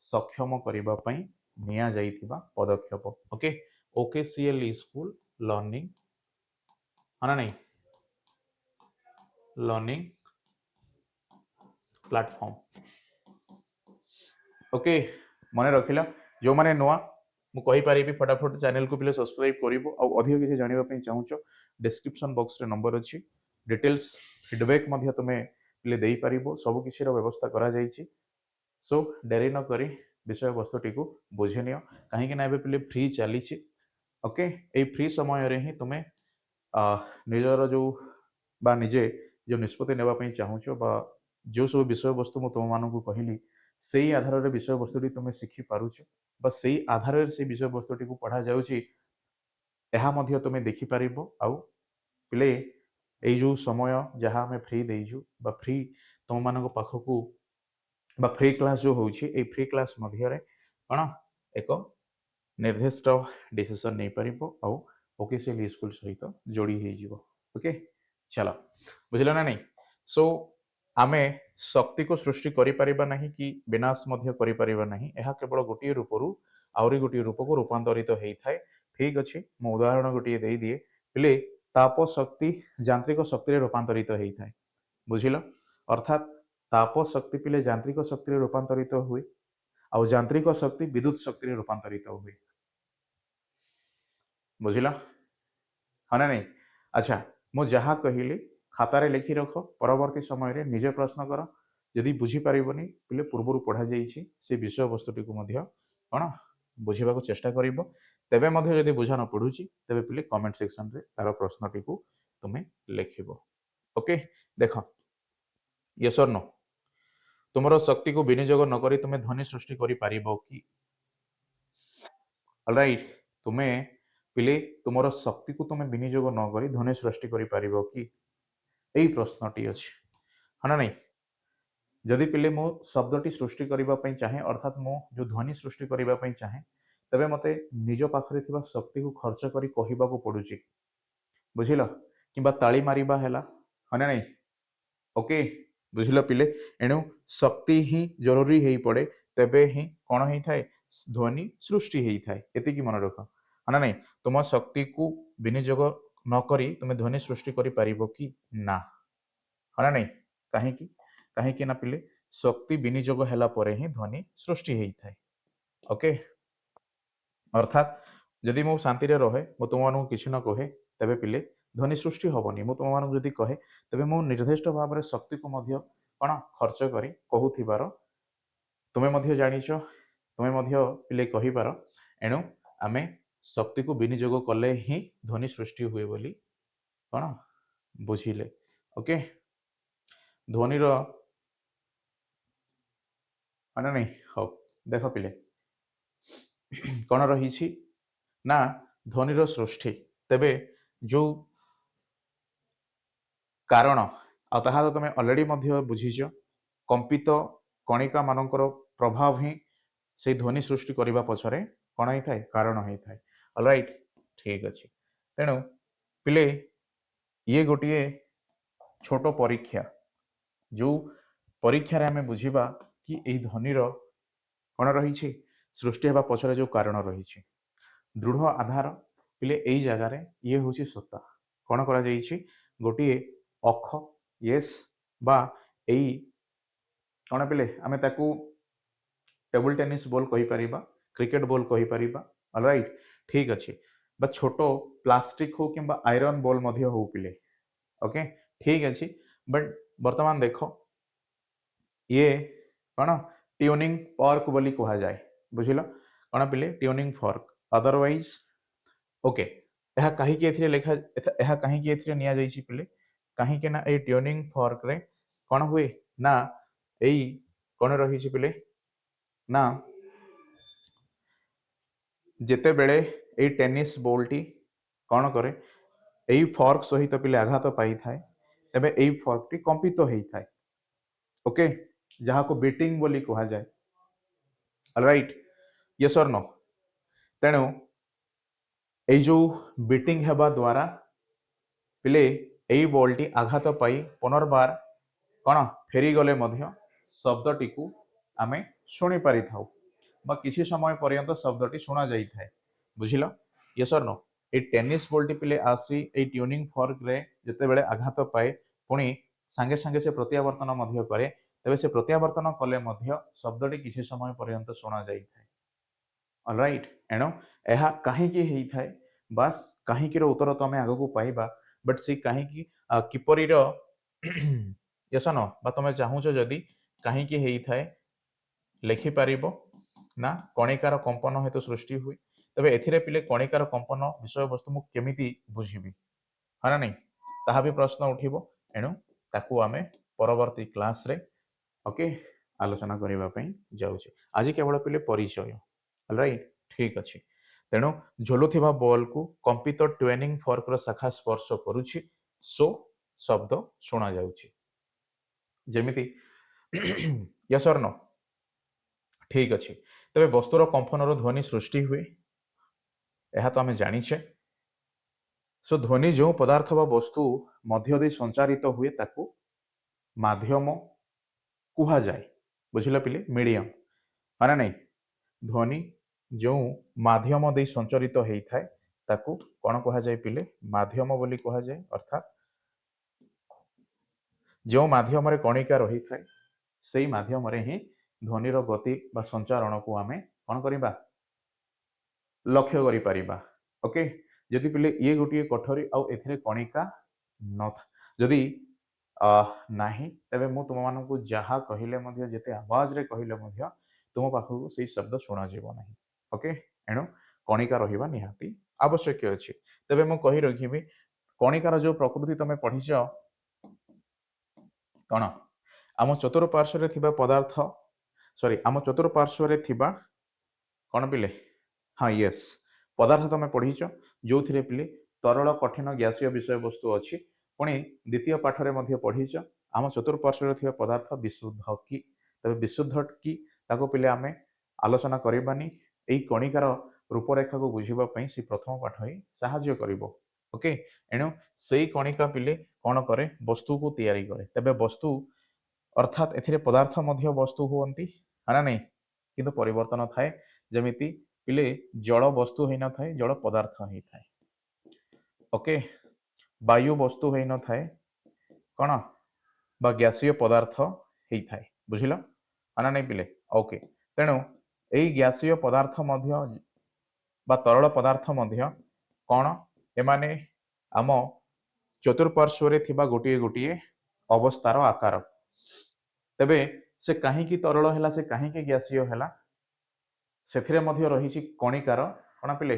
सक्षम करिबा पई निया जाइथिबा पदक्षेप। ओके ओकेसीएल स्कूल लर्निंग हाना नहीं लर्निंग प्लेटफॉर्म। ओके मन रखिला जो माने नुआ मु कहि परिबी फटाफट चैनल को पिले सब्सक्राइब करिवो आ अधिक किसी जानिबा पई चाहूचो डिस्क्रिप्शन बॉक्स रे नंबर अछि डिटेल्स फीडबैक मध्य तुमे पिले देई परिबो सब किसी रो व्यवस्था करा जाईछि। सो डेरी न करी विषय वस्तुटी को बुझे नियो कहीं ना एबे पिले फ्री चली ओके ए फ्री समय रे ही तुमे निजर जो बा निजे जो निष्पत्ति नेबा पई चाहूचो बा जो सब विषय वस्तु मु तुम मानकु कहिली सेही आधार रे विषय वस्तुटी तुमे शिखि पारुछ बा सेही आधार रे से विषय वस्तुटी को पढ़ा जाउची एहा मध्य तुमे देखि पारिबो आउ पिले एई जो समय जहाँ आमे फ्री देइजु बा फ्री तुम मानक पाखकु बा फ्री क्लास जो होउछि ए फ्री क्लास मध्य रे कोन एक निर्दिष्ट डिसीजन नहीं पारिबो आउ ओकेसीएल स्कूल सहित जोड़ी हे जीवो। ओके चलो बुझिला ना नहीं। सो आमे शक्ति को सृष्टि करि परिबा नाही कि विनाश मध्य करि परिबा नाही एहा केवल गोटिए रूपरू आउरी गोटिए रूप को रूपांतरित हेइ थाए। ठीक अछि मो उदाहरण गोटिए देई दिए पिले ताप शक्ति यांत्रिक शक्ति रे रूपांतरित हेइ थाए बुझिलो अर्थात ताप शक्ति पिले यांत्रिक शक्ति रे रूपांतरित हुए आउ यांत्रिक शक्ति विद्युत शक्ति रे रूपांतरित हुए बुझिला हाँ ना नहीं। अच्छा मु जहाँ कहली खातार लिखि रख परवर्ती समय रे निजे प्रश्न कर यदि बुझी पारिबनी पिले पूर्व पढ़ा जाइछि से विषय वस्तुटी को मध्य कौन बुझा चेष्टा करिवो तेबे मध्य यदि बुझा न पड़ुछि तेबे पिले कमेंट सेक्शन रे तार प्रश्नटी को तुमे लिखिबो। ओके देख यस और नो तुमरो शक्ति को विनियोग न करी तुमे ध्वनि सृष्टि करि पारिबो कि ऑलराइट तुमे पिले तुमरो शक्ति को तुमे विनियोग न करी ध्वनि सृष्टि करि पारिबो कि एई प्रश्नटी अछि हाना नहीं। जदि पिले मो शब्दटी सृष्टि करिबा पई चाहे अर्थात मो जो ध्वनि सृष्टि करिबा पई चाहे तबे मते निज पाखरे थिबा शक्ति को खर्च करी कहिबा को पडुची बुझिलो किबा ताली मारिबा हैला हाना नहीं। ओके बुझिलो पिले एणु शक्ति ही जरूरी हेई पड़े तेबे ही कोन हेई थाए ध्वनि सृष्टि हेई थाए एति की मन रख हाना नहीं। तुम शक्ति को विनियोग न करी तुमे ध्वनि सृष्टि करि पारिबो कि ना हाना नहीं कहीं कि ना पिले शक्ति विनियोग हैला परे ही ध्वनि सृष्टि हेई थाए। ओके अर्थात जदि मो शांति रे रहे मो तुम मानू किछि न कहे तबे पिले ध्वनि सृष्टि हबनी मो तुम मानू जदि कहे तबे मो निर्दिष्ट भाव रे शक्ति को मध्य कोन खर्च करी कहूथिबार तुमे मध्य जानिछ तुमे मध्य पिले कहि पार एणु आमे शक्ति को विनियोग कले ही ध्वनि सृष्टि हुए बोली कोन बुझिले। ओके ध्वनि रो माने नहीं हो देख पिले कौन रही ना ध्वनि रो सृष्टि तेबे जो कारण आहा तो तुम अलरेडी बुझीच कंपित कणिका मानकर प्रभाव ही से ध्वनि सृष्टि करने पछरे कौन होता है कारण होता है ऑलराइट ठीक अच्छे तेणु पिले ये गोटे छोट परीक्षा जो परीक्षा रे आमे बुझीबा कि एई ध्वनि रो कौन रही सृष्टि होगा पछरे जो कारण रही दृढ़ आधार पिले एई जगह रे ये हूँ सत्ता कौन करा जाइछि गोटे अख येस बा एई कौन पिले आमे ताकू टेबल टेनिस बॉल कहि परिबा क्रिकेट बॉल कहि परिबा ऑलराइट ठीक अच्छे बा छोटो प्लास्टिक हो कि आयरन बॉल मध्य हो पिले ओके ठीक अच्छे बट वर्तमान देखो ये कौन ट्यूनिंग फॉर्क बोली कहा जाए बुझिल कौन पिले ट्यूनिंग फॉर्क अदरवाइज ओके यह कहीं लिखा यह कहीं निया जाइछि पिले कहीं ना ए ट्यूनिंग फॉर्क रे कौन हुए ना एई कौन रही पिले ना जेते बेले ए टेनिस बॉल टी कौन करे एई फॉर्क सहित पिले आघात पाई थाए तबे एई फॉर्क टी कंपित हेई थाए ओके जहाँ को बीटिंग बोली कहा जाए ऑलराइट यस और नो। तेणु এই जो বিটিং ହେବା ଦ୍ୱାରା ପିଲେ এই ବଲଟି ଆଘାତ ପାଇ ପୁନର୍ବାର କ'ଣ ଫେରିଗଲେ ମଧ୍ୟ ଶବ୍ଦଟିକୁ ଆମେ ଶୁଣି ପାରିଥାଉ ବା କିଛି ସମୟ ପର୍ଯ୍ୟନ୍ତ ଶବ୍ଦଟି ଶୁଣା ଯାଇଥାଏ। ବୁଝିଲ? ୟେସ୍ ଅର୍ ନୋ? এই ଟେନିସ୍ ବଲଟି ପିଲେ ଆସି এই ଟ୍ୟୁନିଂ ଫର୍କରେ ଯେତେବେଳେ ଆଘାତ ପାଏ ପୁଣି ସାଙ୍ଗେ ସାଙ୍ଗେ ସେ ପ୍ରତ୍ୟାବର୍ତ୍ତନ ମଧ୍ୟ କରେ, ତେବେ ସେ ପ୍ରତ୍ୟାବର୍ତ୍ତନ କଲେ ମଧ୍ୟ ଶବ୍ଦଟି କିଛି ସମୟ ପର୍ଯ୍ୟନ୍ତ ଶୁଣା ଯାଇଥାଏ। ଅଲରାଇଟ୍, ଏଣୁ ଏହା କାହିଁକି ହେଇଥାଏ ବାସ୍ କାହିଁକିର ଉତ୍ତର ତ ଆମେ ଆଗକୁ ପାଇବା, ବଟ୍ ସେ କାହିଁକି କିପରିର ୟେସ୍ नो ବା ତମେ ଚାହୁଁଛ ଯଦି କାହିଁକି ହେଇଥାଏ ଲେଖିପାରିବ ନା କଣିକାର କମ୍ପନ ହେତୁ ସୃଷ୍ଟି ହୁଏ। ତେବେ ଏଥିରେ ପିଲେ କଣିକାର କମ୍ପନ ବିଷୟବସ୍ତୁ ମୁଁ କେମିତି ବୁଝିବି, ହଁ ନା ନାହିଁ, ତାହା ବି ପ୍ରଶ୍ନ ଉଠିବ। ଏଣୁ ତାକୁ ଆମେ ପରବର୍ତ୍ତୀ କ୍ଲାସରେ ଓକେ ଆଲୋଚନା କରିବା ପାଇଁ ଯାଉଛେ। ଆଜି କେବଳ ପିଲେ ପରିଚୟ। ରାଇଟ୍, ଠିକ୍ ଅଛି। ତେଣୁ ଝୁଲୁଥିବା ବଲ୍କୁ କମ୍ପିତ ଟ୍ୱେନିଂ ଫର୍କର ଶାଖା ସ୍ପର୍ଶ କରୁଛି, ସୋ ଶବ୍ଦ ଶୁଣାଯାଉଛି। ଯେମିତି ୟେସ୍ ଅର୍ नो? ଠିକ୍ ଅଛି। ତେବେ ବସ୍ତୁର କମ୍ପନରୁ ଧ୍ୱନି ସୃଷ୍ଟି ହୁଏ, ଏହା ତ ଆମେ ଜାଣିଛେ। ସୋ ଧ୍ୱନି ଯେଉଁ ପଦାର୍ଥ ବା ବସ୍ତୁ ମଧ୍ୟ ଦେଇ ସଞ୍ଚାରିତ ହୁଏ ତାକୁ ମାଧ୍ୟମ କୁହାଯାଏ। ବୁଝିଲ ପିଲେ? ମିଡିୟମ, ମାନେ ନାହିଁ, ଧ୍ୱନି ଯେଉଁ ମାଧ୍ୟମ ଦେଇ ସଞ୍ଚରିତ ହେଇଥାଏ ତାକୁ କ'ଣ କୁହାଯାଏ ପିଲେ? ମାଧ୍ୟମ ବୋଲି କୁହାଯାଏ। ଅର୍ଥାତ୍ ଯେଉଁ ମାଧ୍ୟମରେ କଣିକା ରହିଥାଏ ସେଇ ମାଧ୍ୟମରେ ହିଁ ଧ୍ୱନିର ଗତି ବା ସଞ୍ଚାରଣକୁ ଆମେ କ'ଣ କରିବା? ଲକ୍ଷ୍ୟ କରିପାରିବା। ଓକେ, ଯଦି ପିଲେ ଇଏ ଗୋଟିଏ କୋଠରୀ ଆଉ ଏଥିରେ କଣିକା ଯଦି ନାହିଁ, ତେବେ ମୁଁ ତୁମମାନଙ୍କୁ ଯାହା କହିଲେ ମଧ୍ୟ ଯେତେ ଆବାଜରେ କହିଲେ ମଧ୍ୟ ତୁମ ପାଖକୁ ସେଇ ଶବ୍ଦ ଶୁଣାଯିବ ନାହିଁ। ଓକେ, ଏଣୁ କଣିକା ରହିବା ନିହାତି ଆବଶ୍ୟକ ଅଛି। ତେବେ ମୁଁ କହି ରଖିବି କଣିକାର ଯେଉଁ ପ୍ରକୃତି ତମେ ପଢିଛ କ'ଣ? ଆମ ଚତୁଃପାର୍ଶ୍ୱରେ ଥିବା ପଦାର୍ଥ ଆମ ଚତୁଃପାର୍ଶ୍ୱରେ ଥିବା କ'ଣ ପିଲେ? ହଁ ୟେସ୍, ପଦାର୍ଥ ତମେ ପଢିଛ ଯେଉଁଥିରେ ପିଲେ ତରଳ କଠିନ ଗ୍ୟାସୀୟ ବିଷୟବସ୍ତୁ ଅଛି। ପୁଣି ଦ୍ୱିତୀୟ ପାଠରେ ମଧ୍ୟ ପଢିଛ ଆମ ଚତୁଃପାର୍ଶ୍ୱରେ ଥିବା ପଦାର୍ଥ ବିଶୁଦ୍ଧ କି। ତେବେ ବିଶୁଦ୍ଧ କି ତାକୁ ପିଲେ ଆମେ ଆଲୋଚନା କରିବାନି, ଏଇ କଣିକାର ରୂପରେଖାକୁ ବୁଝିବା ପାଇଁ ସେ ପ୍ରଥମ ପାଠ ହିଁ ସାହାଯ୍ୟ କରିବ। ଓକେ, ଏଣୁ ସେଇ କଣିକା ପିଲେ କ'ଣ କରେ? ବସ୍ତୁକୁ ତିଆରି କରେ। ତେବେ ବସ୍ତୁ ଅର୍ଥାତ୍ ଏଥିରେ ପଦାର୍ଥ ମଧ୍ୟ ବସ୍ତୁ ହୁଅନ୍ତି, ନା ନାହିଁ, କିନ୍ତୁ ପରିବର୍ତ୍ତନ ଥାଏ। ଯେମିତି ପିଲେ ଜଳ ବସ୍ତୁ ହେଇନଥାଏ, ଜଳ ପଦାର୍ଥ ହେଇଥାଏ। ଓକେ, ବାୟୁ ବସ୍ତୁ ହେଇନଥାଏ, କ'ଣ? ବା ଗ୍ୟାସୀୟ ପଦାର୍ଥ ହେଇଥାଏ। ବୁଝିଲ ନା ନାହିଁ ପିଲେ? ଓକେ, ତେଣୁ ଏଇ ଗ୍ୟାସୀୟ ପଦାର୍ଥ ମଧ୍ୟ ବା ତରଳ ପଦାର୍ଥ ମଧ୍ୟ କ'ଣ? ଏମାନେ ଆମ ଚତୁଃପାର୍ଶ୍ୱରେ ଥିବା ଗୋଟିଏ ଗୋଟିଏ ଅବସ୍ଥାର ଆକାର। ତେବେ ସେ କାହିଁକି ତରଳ ହେଲା, ସେ କାହିଁକି ଗ୍ୟାସୀୟ ହେଲା, ସେଥିରେ ମଧ୍ୟ ରହିଛି କଣିକାର କ'ଣ ପିଲେ?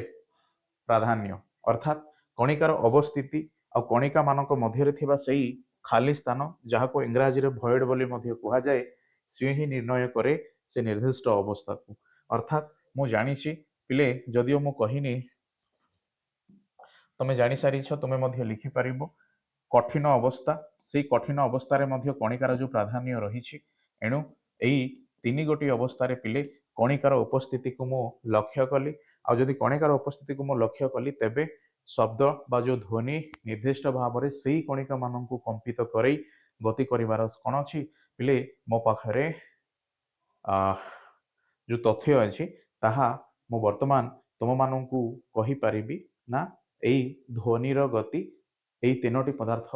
ପ୍ରାଧାନ୍ୟ। ଅର୍ଥାତ୍ କଣିକାର ଅବସ୍ଥିତି ଆଉ କଣିକା ମାନଙ୍କ ମଧ୍ୟରେ ଥିବା ସେଇ ଖାଲି ସ୍ଥାନ, ଯାହାକୁ ଇଂରାଜୀରେ ଭଏଡ ବୋଲି ମଧ୍ୟ କୁହାଯାଏ, ସିଏ ହିଁ ନିର୍ଣ୍ଣୟ କରେ ସେ ନିର୍ଦ୍ଦିଷ୍ଟ ଅବସ୍ଥାକୁ। ଅର୍ଥାତ୍ ମୁଁ ଜାଣିଛି ପିଲେ, ଯଦିଓ ମୁଁ କହିନି, ତମେ ଜାଣିସାରିଛ, ତୁମେ ମଧ୍ୟ ଲିଖିପାରିବ କଠିନ ଅବସ୍ଥା। ସେଇ କଠିନ ଅବସ୍ଥାରେ ମଧ୍ୟ କଣିକାର ଯେଉଁ ପ୍ରାଧାନ୍ୟ ରହିଛି, ଏଣୁ ଏଇ ତିନି ଗୋଟି ଅବସ୍ଥାରେ ପିଲେ କଣିକାର ଉପସ୍ଥିତିକୁ ମୁଁ ଲକ୍ଷ୍ୟ କଲି। ଆଉ ଯଦି କଣିକାର ଉପସ୍ଥିତିକୁ ମୁଁ ଲକ୍ଷ୍ୟ କଲି, ତେବେ ଶବ୍ଦ ବା ଯେଉଁ ଧ୍ୱନି ନିର୍ଦ୍ଦିଷ୍ଟ ଭାବରେ ସେଇ କଣିକା ମାନଙ୍କୁ କମ୍ପିତ କରେଇ ଗତି କରିବାର କ'ଣ ଅଛି ପିଲେ? ମୋ ପାଖରେ ଯେଉଁ ତଥ୍ୟ ଅଛି ତାହା ମୁଁ ବର୍ତ୍ତମାନ ତୁମମାନଙ୍କୁ କହିପାରିବି ନା ଏଇ ଧ୍ୱନିର ଗତି ଏଇ ତିନୋଟି ପଦାର୍ଥ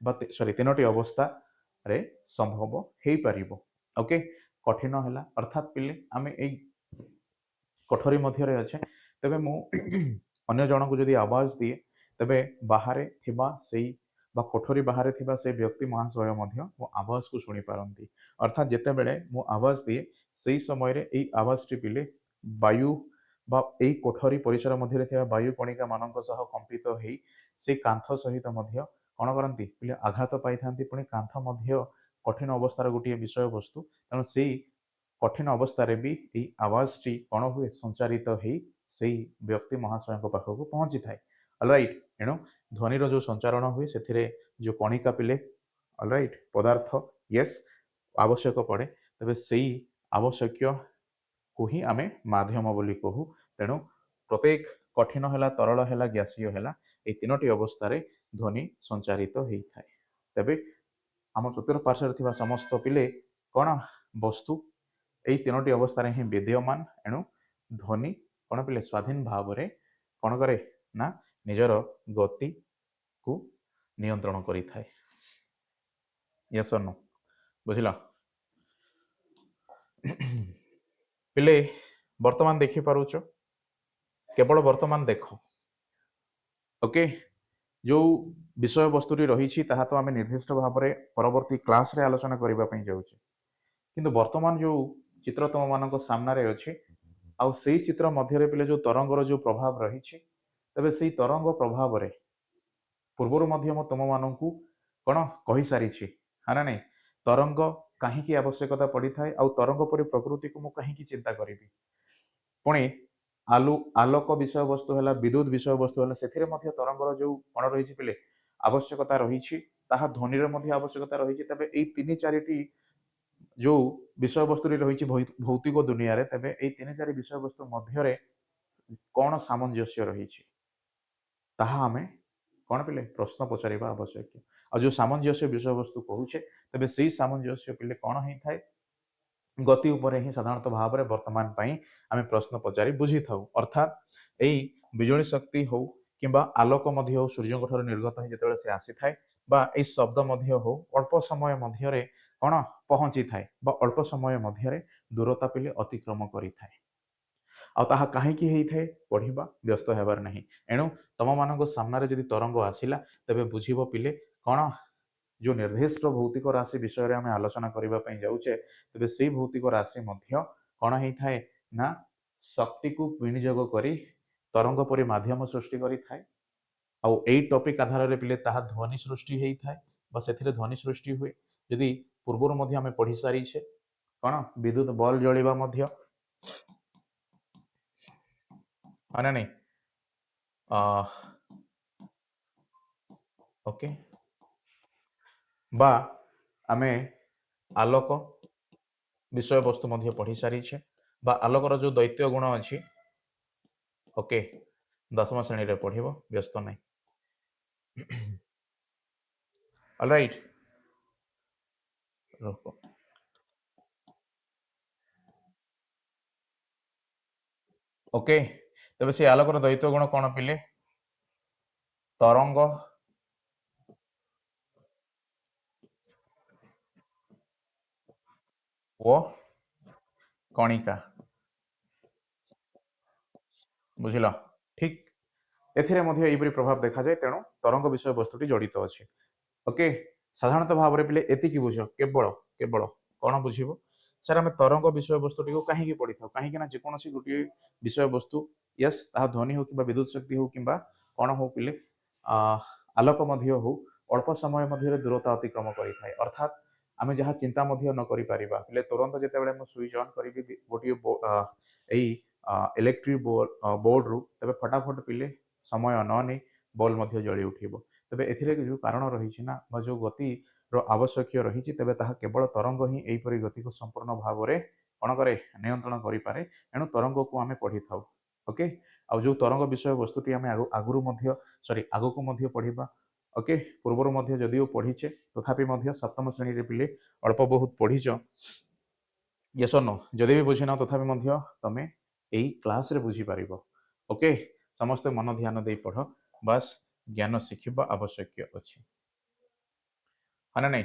ବା ତିନୋଟି ଅବସ୍ଥାରେ ସମ୍ଭବ ହେଇପାରିବ। ଓକେ, କଠିନ ହେଲା ଅର୍ଥାତ୍ ପିଲେ ଆମେ ଏଇ କୋଠରୀ ମଧ୍ୟରେ ଅଛେ, ତେବେ ମୁଁ ଅନ୍ୟ ଜଣଙ୍କୁ ଯଦି ଆବାଜ ଦିଏ, ତେବେ ବାହାରେ ଥିବା ସେଇ ବା କୋଠରୀ ବାହାରେ ଥିବା ସେ ବ୍ୟକ୍ତି ମହାଶୟ ମଧ୍ୟ ମୋ ଆବାଜକୁ ଶୁଣିପାରନ୍ତି। ଅର୍ଥାତ୍ ଯେତେବେଳେ ମୁଁ ଆବାଜ ଦିଏ, ସେଇ ସମୟରେ ଏଇ ଆବାଜଟି ପିଲେ ବାୟୁ ବା ଏଇ କୋଠରୀ ପରିସର ମଧ୍ୟରେ ଥିବା ବାୟୁ କଣିକା ମାନଙ୍କ ସହ କମ୍ପିତ ହେଇ ସେଇ କାନ୍ଥ ସହିତ ମଧ୍ୟ କ'ଣ କରନ୍ତି ପିଲେ? ଆଘାତ ପାଇଥାନ୍ତି। ପୁଣି କାନ୍ଥ ମଧ୍ୟ କଠିନ ଅବସ୍ଥାର ଗୋଟିଏ ବିଷୟବସ୍ତୁ, ତେଣୁ ସେଇ କଠିନ ଅବସ୍ଥାରେ ବି ଏଇ ଆବାଜଟି କ'ଣ ହୁଏ? ସଞ୍ଚାରିତ ହେଇ ସେଇ ବ୍ୟକ୍ତି ମହାଶୟଙ୍କ ପାଖକୁ ପହଞ୍ଚିଥାଏ। ଅଲରାଇଟ୍, ଏଣୁ ଧ୍ୱନିର ଯେଉଁ ସଞ୍ଚାରଣ ହୁଏ ସେଥିରେ ଯେଉଁ କଣିକା ପିଲେ ଅଲରାଇଟ୍ ପଦାର୍ଥ ୟେସ୍ ଆବଶ୍ୟକ ପଡ଼େ। ତେବେ ସେଇ ଆବଶ୍ୟକୀୟ को ही आमे माध्यम बोली कहू। तेणु प्रत्येक कठिन है तरल है गैसीय है ये तीनोटी अवस्था ध्वनि संचारित होता है। तेबे आम चतुर्पार्श्व समस्त पिले कौन वस्तु यही तीनोटी अवस्था ही विद्यमान। एणु ध्वनि कौन पिले स्वाधीन भाव में कौन करे ना निजर गति को नियंत्रण करि थाए। यस और नो बुझिल पिले वर्तमान देखि पारुच केवल वर्तमान देख ओके जो विषय वस्तुटी रही तो आम निर्दिष्ट भाव में परवर्ती क्लास रे आलोचना करने जाऊे किंतु वर्तमान जो चित्र तुम मान सामने अच्छे आउ से चित्र मध्य पिले जो तरंगर जो प्रभाव रही तेरे से तरंग प्रभाव में पूर्वर तुम मान कौन कही सारी हाँ ना नहीं तरंग कहीं आवश्यकता पड़ी था आउ तरंग परी प्रकृति को मुझे कहीं चिंता करी पुणी आलोक विषय वस्तु है विद्युत विषय वस्तु है से तरंगर जो कौन रही पिले आवश्यकता रही ध्वनि आवश्यकता रही तेज ये तीन चारि जो विषय वस्तु रही भौतिक दुनिया रे तेबे ये तीन चारि विषय वस्तु मध्य कौन सामंजस्य रही ताहा हमें कौन पिले प्रश्न पचारिबा आवश्यक और जो सामंजस्य विषय वस्तु कहूचे तेबे से सामंजस्य पिले कौन होता है गति उपर ही साधारणतः भाव में वर्तमान पाई आम प्रश्न पचारि बुझी था अर्थात यही बिजुली शक्ति हो किंबा आलोक हो सूर्य निर्गत हो जिते से आसी थाए बा यही शब्द हो अल्प समय मध्य कौन पहुंची थाए बा अल्प समय मध्य दूरता पिले अतिक्रम करि थाए आहा कहीं पढ़ा व्यस्त होबार नहीं। एणु तुम मान सामने जदि तरंग आसला तेबे बुझिब पिले कौन जो निर्दिष्ट भौतिक राशि विषय में आम आलोचना करने जाऊे तेज से भौतिक राशि कौन होता है ना शक्ति को विनियोग कर तरंग परी मध्यम सृष्टि करें आउ यही टॉपिक आधार में पिले ताहा ध्वनि सृष्टि होता है से ध्वनि सृष्टि हुए यदि पूर्वर आम पढ़ी सारी कौन विद्युत बल्ब जलिबा ना नहीं ओके बा आमे आलोक विषय वस्तु पढ़ी सारी बा आलोकर जो दैत्य गुण अच्छी ओके 10वीं श्रेणी रे पढ़िबो व्यस्त नहीं। ऑलराइट ओके तबे से आलोकर दैत्य गुण कौन पिले तरंग वो कणिका बुझिल ठीक एपरी प्रभाव देखा जाए तेणु तरंग विषय वस्तुटी जड़ित अच्छे ओके साधारणतः भाव में पिले एतिकी बुझ केवल केवल कौन बुझिब सर आम तरंग विषय वस्तुटी को कहीं पढ़ी था कहीं जेकोसी गोटे विषय वस्तु यस ता ध्वनि हो कि विद्युत शक्ति हो कि कौन हो पिले आलोक हो अल्प समय मध्य दूरता अतिक्रम करें अर्थात आम जहाँ चिंता न कर तुरंत जिते स्विच ऑन करी गोटे इलेक्ट्रिक बोर्ड रु तबे फटाफट पिले समय न नहीं बल्ब जली उठिब तेरे ए कारण रही जो गति आवश्यक रही तेरे केवल तरंग ही यहीपरी गति को संपूर्ण भाव में कौन करे नियंत्रण करें एणु तरंग को आम पढ़ी था ओके आ जो तरंग विषय वस्तुटी आम आगुरी सॉरी आग को पढ़ा ओके पूर्वर जदिव पढ़ीचे तथापि सप्तम श्रेणी पिले अल्प बहुत पढ़ीच यस नो जदि भी बुझीन तथापि तमें यही क्लास रे बुझी पार ओके समस्ते मन ध्यान दे पढ़ बास ज्ञान शिखा आवश्यक अच्छी हाँ ना नहीं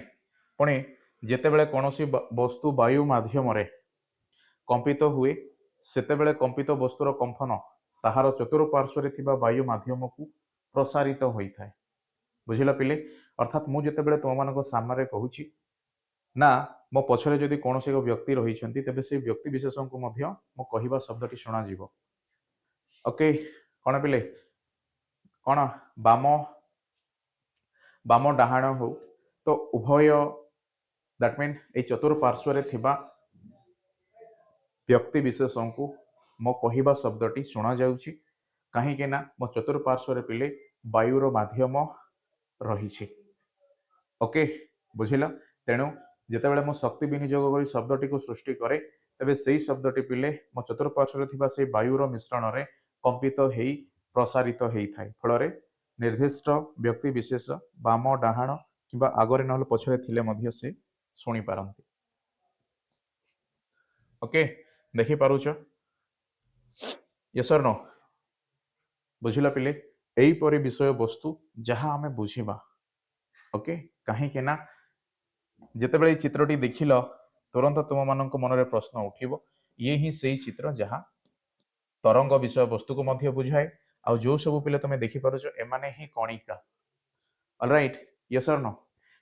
पुणी जितेबले कौन वस्तु वायु माध्यम कंपित हुए सेतेबेले कंपित वस्तुर कंपन ताहार चतुर्पार्श्व वायु माध्यम को प्रसारित होता है बुझिल पिले अर्थात मुझे तुम मान सामने कहूँ ना मो पछरे जदि कौन एक व्यक्ति रही तेज से व्यक्ति विशेष को मो कहवा शब्दटी शुणा ओके कौन पिले कौन बाम बाम डाहाण हो तो उभय दैट मीन ये चतुर्पार्श्व व्यक्ति विशेष को मो कहवा शब्दटी शुणा जाउछि कहीं मो चतुर्पार्श्व पिले वायुर माध्यम रही ओके बुझिल तेणु जितेबाला मु शक्ति विनियोग कर शब्दटी को सृष्टि करे तेबे सेही शब्दटी पिले मो चतुर्पार्श्वरे थिबा से वायुर मिश्रण रे कंपित हेई प्रसारित हेई थाए फल निर्दिष्ट व्यक्ति विशेष बाम डाहाण किंबा आगरे नहले पछरे थिले मध्य से शुणी पारंती। ओके देखि पारुछ यस और नो बुझिला पिले एई परि विषय वस्तु जहाँ आमे बुझिबा ओके कहीं के ना जेतेबेले चित्रटी देखिल तुरंत तुम मान मन प्रश्न उठिब ये ही से चित्र जहाँ तरंग विषय वस्तु को मध्य बुझाए आ जो सब पिले तुम देखिपारुछ एमाने ही कणिका ऑलराइट यस और नो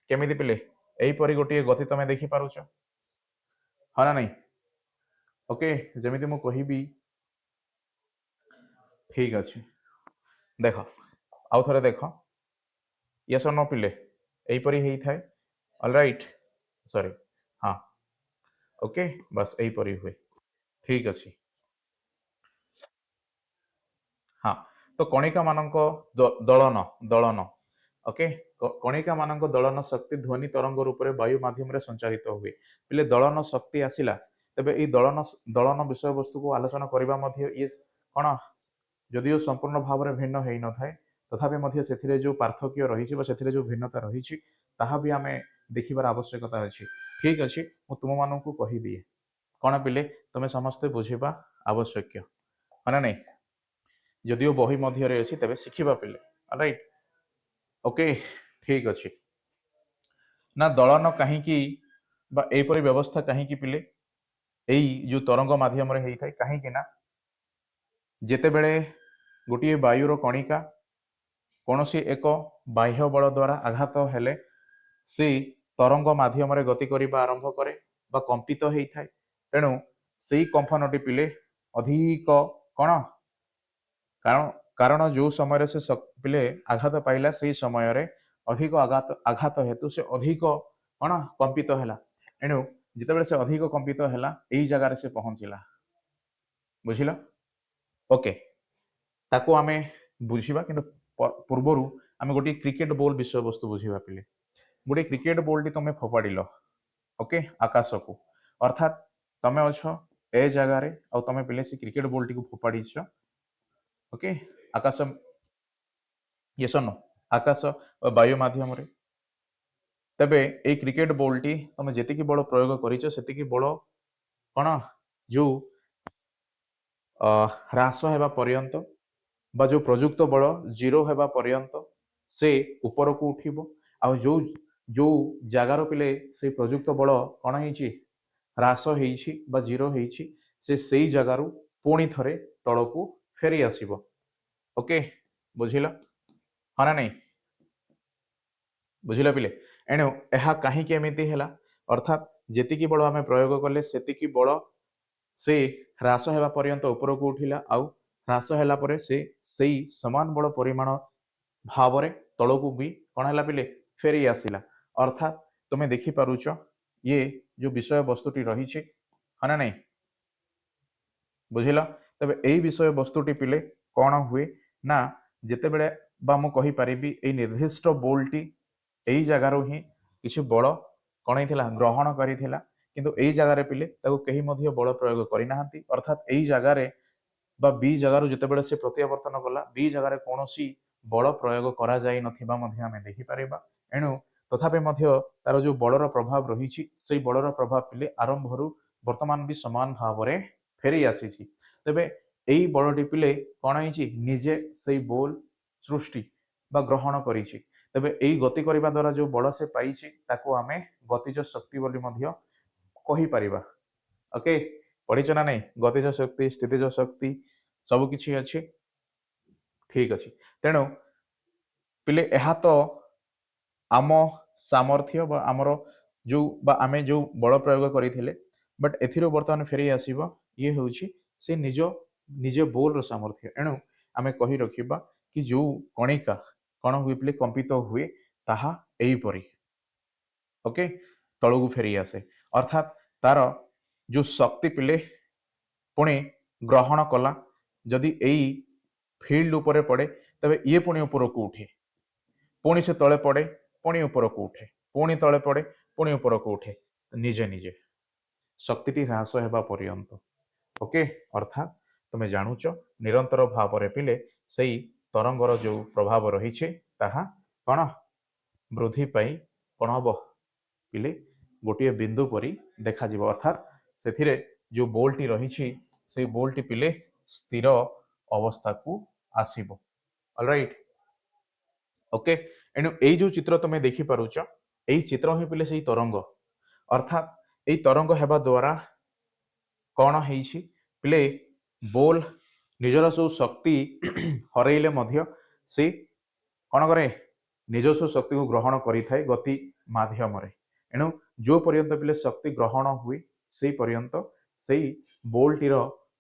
केमिति पिले एई परि गोटे गति तुम देखिपारुछ हाँ ना नहीं ओके जमिति मु कहिबी ठीक अच्छे देख आउ थे देख यस और नो पिले एहीपरी हेई थाए ऑलराइट सॉरी हाँ ओके बस एहीपरी हुए ठीक अच्छे हाँ तो कणिका मानक दलन दलन ओके कणिका मानक दलन शक्ति ध्वनि तरंग रूप में वायु माध्यम रे संचारित हुए पिले दलन शक्ति आसिला तेबे ए दलन दलन विषय वस्तु को आलोचना करबा मध्य ये कौन जदिओ संपूर्ण भाव में भिन्न हो न थाए तथापि मध्य से जो पार्थक्य रही से जो भिन्नता रही ताहा भी आमे देखिबार आवश्यकता अच्छी ठीक अच्छे मु तुम मानू कही दिए कौन पिले तुम्हें समस्ते बुझीबा आवश्यक है ना नहीं जदिओ बही मध्य अच्छी तेरे शिखा पिले राइट ओके ठीक अच्छे ना दलन कहीं एपरी व्यवस्था कहीं पिले यही जो तरंग माध्यम होता है कहीं ना जेतेबेले गोटे वायुर कणिका कौन सी एक बाह्य बल द्वारा आघात हेले से तरंग माध्यम गति करने आरंभ करे बा कंपित होता है तेणु से कंपनटी पिले अधिक कौन कारण कारण जो समय से पिले आघात पाइला से समय रे अधिक आघात आघात हेतु से अधिक कौन कंपित है एणु जितेबाला से अधिक कंपित है यही जगार से पहुंचला बुझिल ओके ताको आमे बुझिबा किंतु पूर्वर आमे गोटे क्रिकेट बॉल विषय वस्तु बुझिबा पिले गोटे क्रिकेट बॉल टी तुम फोपाड़ ओके आकाश को अर्थात तमे अच्छ ए जगार आ तुम पिले से क्रिकेट बॉल टी को फोपाड़ ओके आकाश ये नो आकाश वायु माध्यम तेबे ए क्रिकेट बॉल टी तुम जी बल प्रयोग कर बल कौन जो ह्रास होगा पर्यंत बा जो प्रयुक्त बल जीरो होगा पर्यंत से ऊपर को उठिब आ जो जो जगार पिले से प्रयुक्त बल कौन है ह्रास हो जीरो से जगार पुणी थे तल को फेरी आसब ओके बुझिल हाँ ना नहीं बुझिल पिले एणु यह कहीं है अर्थात जी बल आम प्रयोग कले से बल से ह्रास होगा पर्यंत ऊपर को उठिला आउ ह्रास होला परे से सही समान बल परिमाण भाव तल को भी कौन है पिले फेरी आसला अर्थात तुम्हें देखिपारुच ये जो विषय वस्तुटी रही है ना नहीं बुझिल तबे यही विषय वस्तुटी पिले कौन हुए ना जिते बड़े मु कहि परिबी ए निर्दिष्ट बोलटी यही जगार ही किसी बल कौन होता ग्रहण करिथिला किंतु यही जगार पिले ताको कहीं मध्य बल प्रयोग करना अर्थात यही जगार बा बी जगार जितेबाला से प्रत्यावर्तन कला बी जगार कौन बल प्रयोग करा जाई नथिबा मध्य आमे देखि परिबा एणु तथापि मध्य तार जो बलर प्रभाव रही से बलर प्रभाव पिले आरंभ वर्तमान भी समान भाव में फेरी आसी तेबे यही बलटी पिले कौन है निजे से बोल सृष्टि बा ग्रहण करी तेबे यही गति करने द्वारा जो बल से पाई ताको आमे गतिज शक्ति बोली मध्य कहि परिबा ओके पढ़ीच ना नहीं गतिज शक्ति स्थितिज शक्ति सब किछि अछि ठीक अछि तेणु पिले एहा तो आम सामर्थ्य बा आमर जो बा आमे जो बल प्रयोग करथिले बट एथिरो वर्तमान फेरी आसीबो ये होउछि से निज बोल सामर्थ्य एणु आमे कहि रखिबा कि जो कणिका कण हुए पिले कंपित हुए ताहा एई परी ओके तळगु फेरी आसे अर्थात तार जो शक्ति पिले पुणी ग्रहण कला जदि यही फिल्ड उपरे पड़े तबे ये पुणी ऊपर को उठे पुणी से तले पड़े पुणी ऊपर को उठे पुणी तले पड़े पुणी ऊपर को उठे निजे निजे शक्ति ह्रास हेबा पर्यंत। ओके, अर्थात तुम जानुच निरंतर भाव में पिले से तरंगर जो प्रभाव रही ताहा कौन वृद्धि पाई कौन हम पिले गोटे बिंदु परी देखा अर्थात से जो बोल्टी रही से बोल्टी पिले स्थिर अवस्था को आसीबो। Alright, okay. एणु ए जो चित्र तुम देखि पारुच एई चित्र ही पिले से तरंग अर्थात एई तरंग हेबा द्वारा कौन है पिले बोल निजर सब शक्ति हरइले मध्य से कौन करे निजस्व शक्ति को ग्रहण करिथाय गति माध्यम रे। एणु जो पर्यंत पिले शक्ति ग्रहण हुए से पर्यंत से बोल्टीर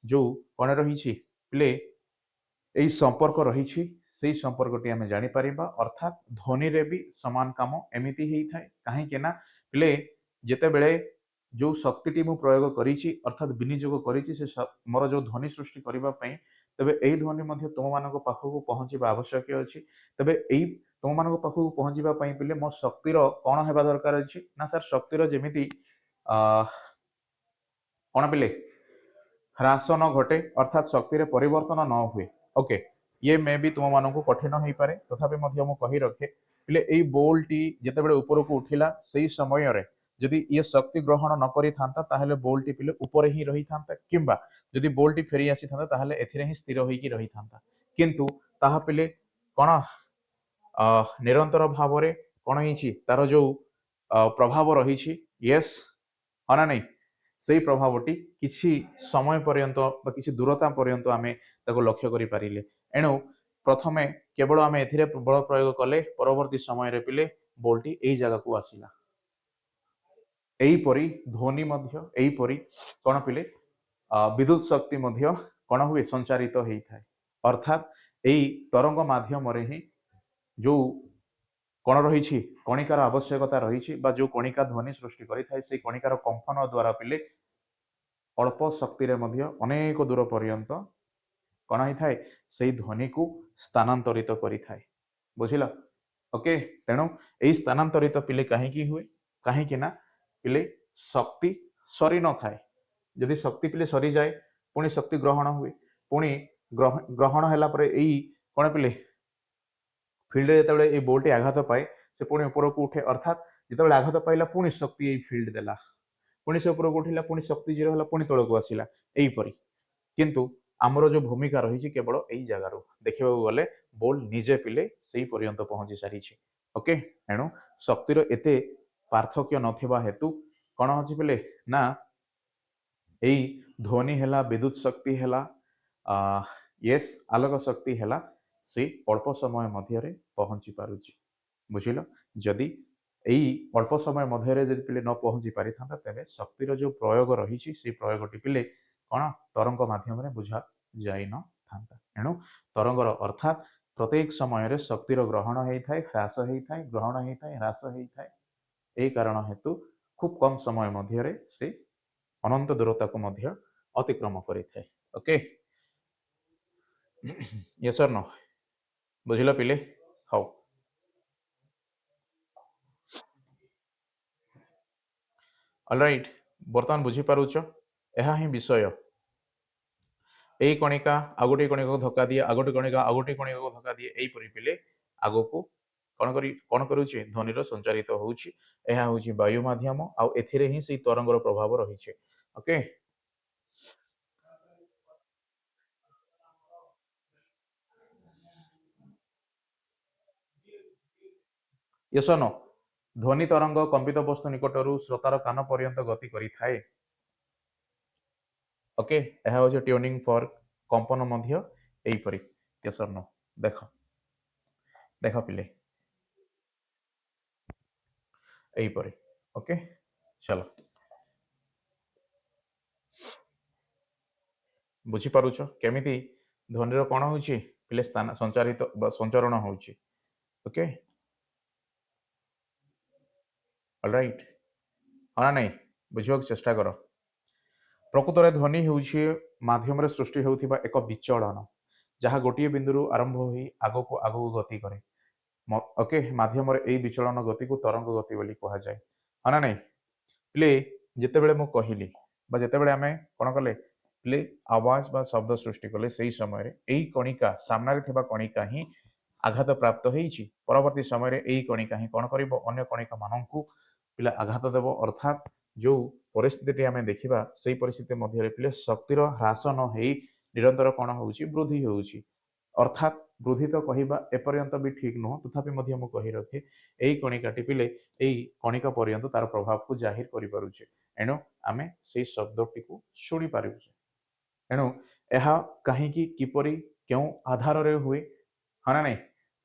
जो कौन रही पिले यही संपर्क रही से संपर्कटी आम जापर अर्थात ध्वनि रे भी समान काम एमती होता है कहीं पिले जिते बड़े जो शक्ति मु प्रयोग करी अर्थात विनियोग करी मोर जो ध्वनि सृष्टि करने तेबे यही ध्वनि तुम मान पाखक पहुँचा आवश्यक अच्छी तेबे यही तुम मान पाखक पहुँचापी पिले मो शक्तिर कौन होगा दरकार अच्छी ना सर शक्तिर जमी कौन पिले ह्रास न घटे अर्थात शक्ति परिवर्तन न हुए। ओके, ये मे भी तुम मानक कठिन हो पारे तथापि कही रखे पिले यही बोल टी जिते बड़े ऊपर को उठिला से समय रे जदि ये शक्ति ग्रहण न करि थांता ताहले बोल टी पिले ऊपर ही रही थांता किंबा जदि बोल टी फेरी आसी थांता ताहले एथिरे ही स्थिर होई रही थांता किंतु ताहा पिले कोन निरंतर भाव रे कोन हिची तार जो प्रभाव रही यस हना नहीं से प्रभावटी किसी समय पर्यंत किसी दूरता पर्यंत आमे ताको लक्ष्य करि पारिले। एणु प्रथमे केवल आमे एथिरे बल प्रयोग कले परवर्ती समय रे पिले बोल्टी एई जगह को आसिला एहीपरि ध्वनि मध्य एहीपरि कौन पिले विद्युत शक्ति मध्य कौन हुए संचारित होता है अर्थात यही तरंग माध्यम रे ही जो कौन रही कणिकार आवश्यकता रही जो कणिका ध्वनि सृष्टि करें से कणिकार कंपन द्वारा पिले अल्प शक्ति रे मध्य अनेक दूर पर्यंत कौन होता है से ध्वनि को स्थानांतरित करें बुझिल। ओके, तेणु यही स्थानांतरित पिले कहीं हुए कहीं पिले शक्ति सरी न थाए जदि शक्ति पिले सरी जाए पुणी शक्ति ग्रहण हुए पुणी ग्रहण है कौन पिले फिल्ड जो बोल्टी आघात पाए से पुणी ऊपर को उठे अर्थात जो आघात पाइला पुणी शक्ति यही फिल्ड देला पुणी से ऊपर को उठिला पुणी शक्ति जीरो है पुणी तौक आसला यहीपरी किंतु आमर जो भूमिका रही केवल यही जगार देखा गले बोल निजे पिले से पर्यंत पहुंची सारी। ओके, एणु शक्तिर एते पार्थक्य नथिबा हेतु कौन अच्छी पिले ना यही ध्वनि है विद्युत शक्ति है यस आलोक शक्ति है से अल्प समय मध्य पहुंची पारुची बुझिल। जदि यही अल्प समय मध्य जब पिले न पहुंची पारि था तेरे शक्तिर जो प्रयोग रही से प्रयोगटी पिले कौन तरंग माध्यम बुझा जाई न था। एणु तरंगर अर्थात प्रत्येक समय शक्तिर ग्रहण होता है ह्रास होता है ग्रहण होता है ह्रास होता है यही कारण हेतु खूब कम समय मध्य से अनंत दूरता को मध्य अतिक्रम करें। ओके, यस और नो बुझिल पिले हाउ ऑलराइट बर्तमान बुझी पारुच यह ही विषय यही कणिका आ गोटे कणिका को धक्का दिए आ गोटे कणिका आ गोटे कणिका को धक्का दिए यहीपरि पिले आगो को कौन करुचे ध्वनिर संचारित होउछि यह होउछि वायु माध्यम आ एथिरे ही से तरंगर प्रभाव रही। ओके, यस नो ध्वनि तरंग कंपित वस्तु निकटरू श्रोतार कान पर्यंत गति करि थाए। ओके, यह होउछि ट्यूनिंग फॉर कंपन मध्य एहीपरि यस और नो देख देख पिले एहीपरि। ओके, चलो बुझी पारुछ केमिति ध्वनिर कौन होउछि पिले स्थान संचारित संचरण होउछि। ओके, ऑलराइट हाँ नहीं बुझा चेष्टा कर प्रकृत में ध्वनि होउछि माध्यम रे सृष्टि होउथिबा एक विचलन जहाँ गोटे बिंदु आरंभ हो आग को आगू गति करे। ओके, माध्यम रे एई विचलन गति को तरंग गति बोली कहा जाए। हाँ ना नहीं प्ले जिते बड़े मु कहली बा जेतेबेले आमे कोन कले पिले आवाज बा शब्द सृष्टि कले सेही समय रे एई कणिका सामना रे थिबा कणिका ही आघात प्राप्त होईछि परवर्ती समय रे एई कणिका ही कोन करिवो अन्य कणिका माननकु पिला आघात देव अर्थात जो परिस्थिति आमे देखिबा सेही परिस्थिति मध्य रे पिले शक्तिर ह्रास न हेई निरंतर कोन होउछि वृद्धि होउछि अर्थात वृद्धि तो कहवा एपर्यंत भी ठीक नुह तथापि मध्य मु कहि रखे एई कणिकाटी पिले एई कणिका पर्यंत तार प्रभाव को जाहिर करि पारुछे एणु आमे सेही शब्दटी को शुणी पारुछे एणु एहा काहीकि किपरि केउ आधार रे हुए हाना नै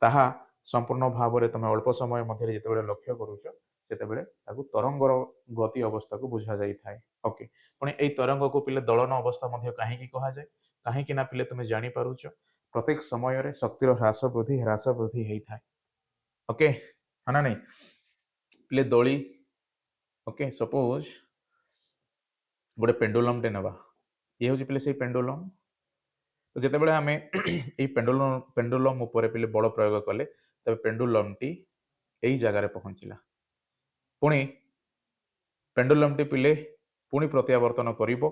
ताहा संपूर्ण भाव रे तमे अल्प समय मध्य जेतेबेले लक्ष्य करूछ सेतेबेले ताकू तरंगर गति अवस्था को बुझा जाई थाए ओके पुणी एई तरंग को पिले दलन अवस्था मध्य काहीकि कहा जाय काहीकि ना पिले तमे जानि पारुछ प्रत्येक समय रे शक्तिर ह्रास वृद्धि हेई थाए ओके हाना नै पिले दली ओके सपोज गोटे पेंडुलम टे नबा ये हूँ पिले से पेंडुलम तो जितेबाला आम ये पेंडुलम उपर पिले बल प्रयोग कले तब पेंडुलम टी यही जगार पहुंचला पुणी पेंडुलम टी पिले पुणी प्रत्यावर्तन करिवो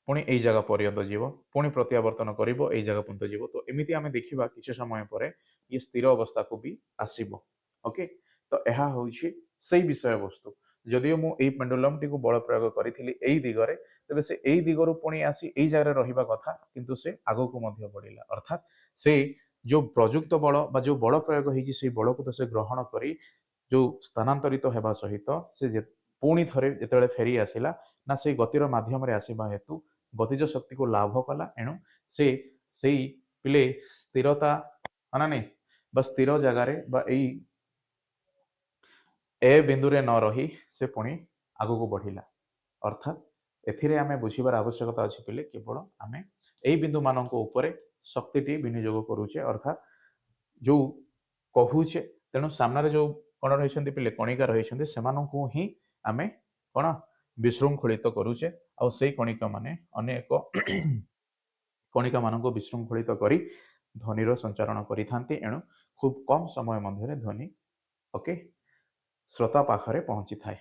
पुणी यही जगह पर्यंत जीव पुणी प्रत्यावर्तन करिवो यही जगह पर्यंत जीव तो एमिति आमे देखिबा किछि समय परे ये स्थिर अवस्था को भी आसीबो ओके तो यह हूँ से विषय वस्तु जदियो मु एई पेंडुलम टी को बल प्रयोग करिथिली एई दिगरे तबे से एई दिगरु पुणी आसी एई जगह रहिबा कथा किंतु से आगो को मध्य बढ़िला अर्थात से जो प्रयुक्त बल बा जो बल प्रयोग होईछि से बल को तो से ग्रहण करी जो स्थानांतरित हेबा सहित से पुणी थरे जेतेबेले फेरी आसिला ना से गतिर माध्यम रे आसीबा हेतु गतिज शक्ति को लाभ कला एणु से सेई पिले स्थिरता माना नै बा स्थिर जगार बा एई ए बिंदु रे न रही से पुणी आगो को बढ़िला अर्थात एथिरे आमे बुझिबार आवश्यकता अछि पिले केवल आमे एई बिंदु मानक उपरे शक्तिटी विनियोग करूचे अर्थात जो कहूचे तेणु सामने जो कण रही पिले कणिका रही सेमानंकु ही आमे कण विशृंखलित करूचे आ सेई कणिका माने अनेक कणिका मानक विशृंखलित करी ध्वनिर संचारण करिथांती एणु खूब कम समय मध्य ध्वनि ओके श्रोता पाखरे पहुंची थाए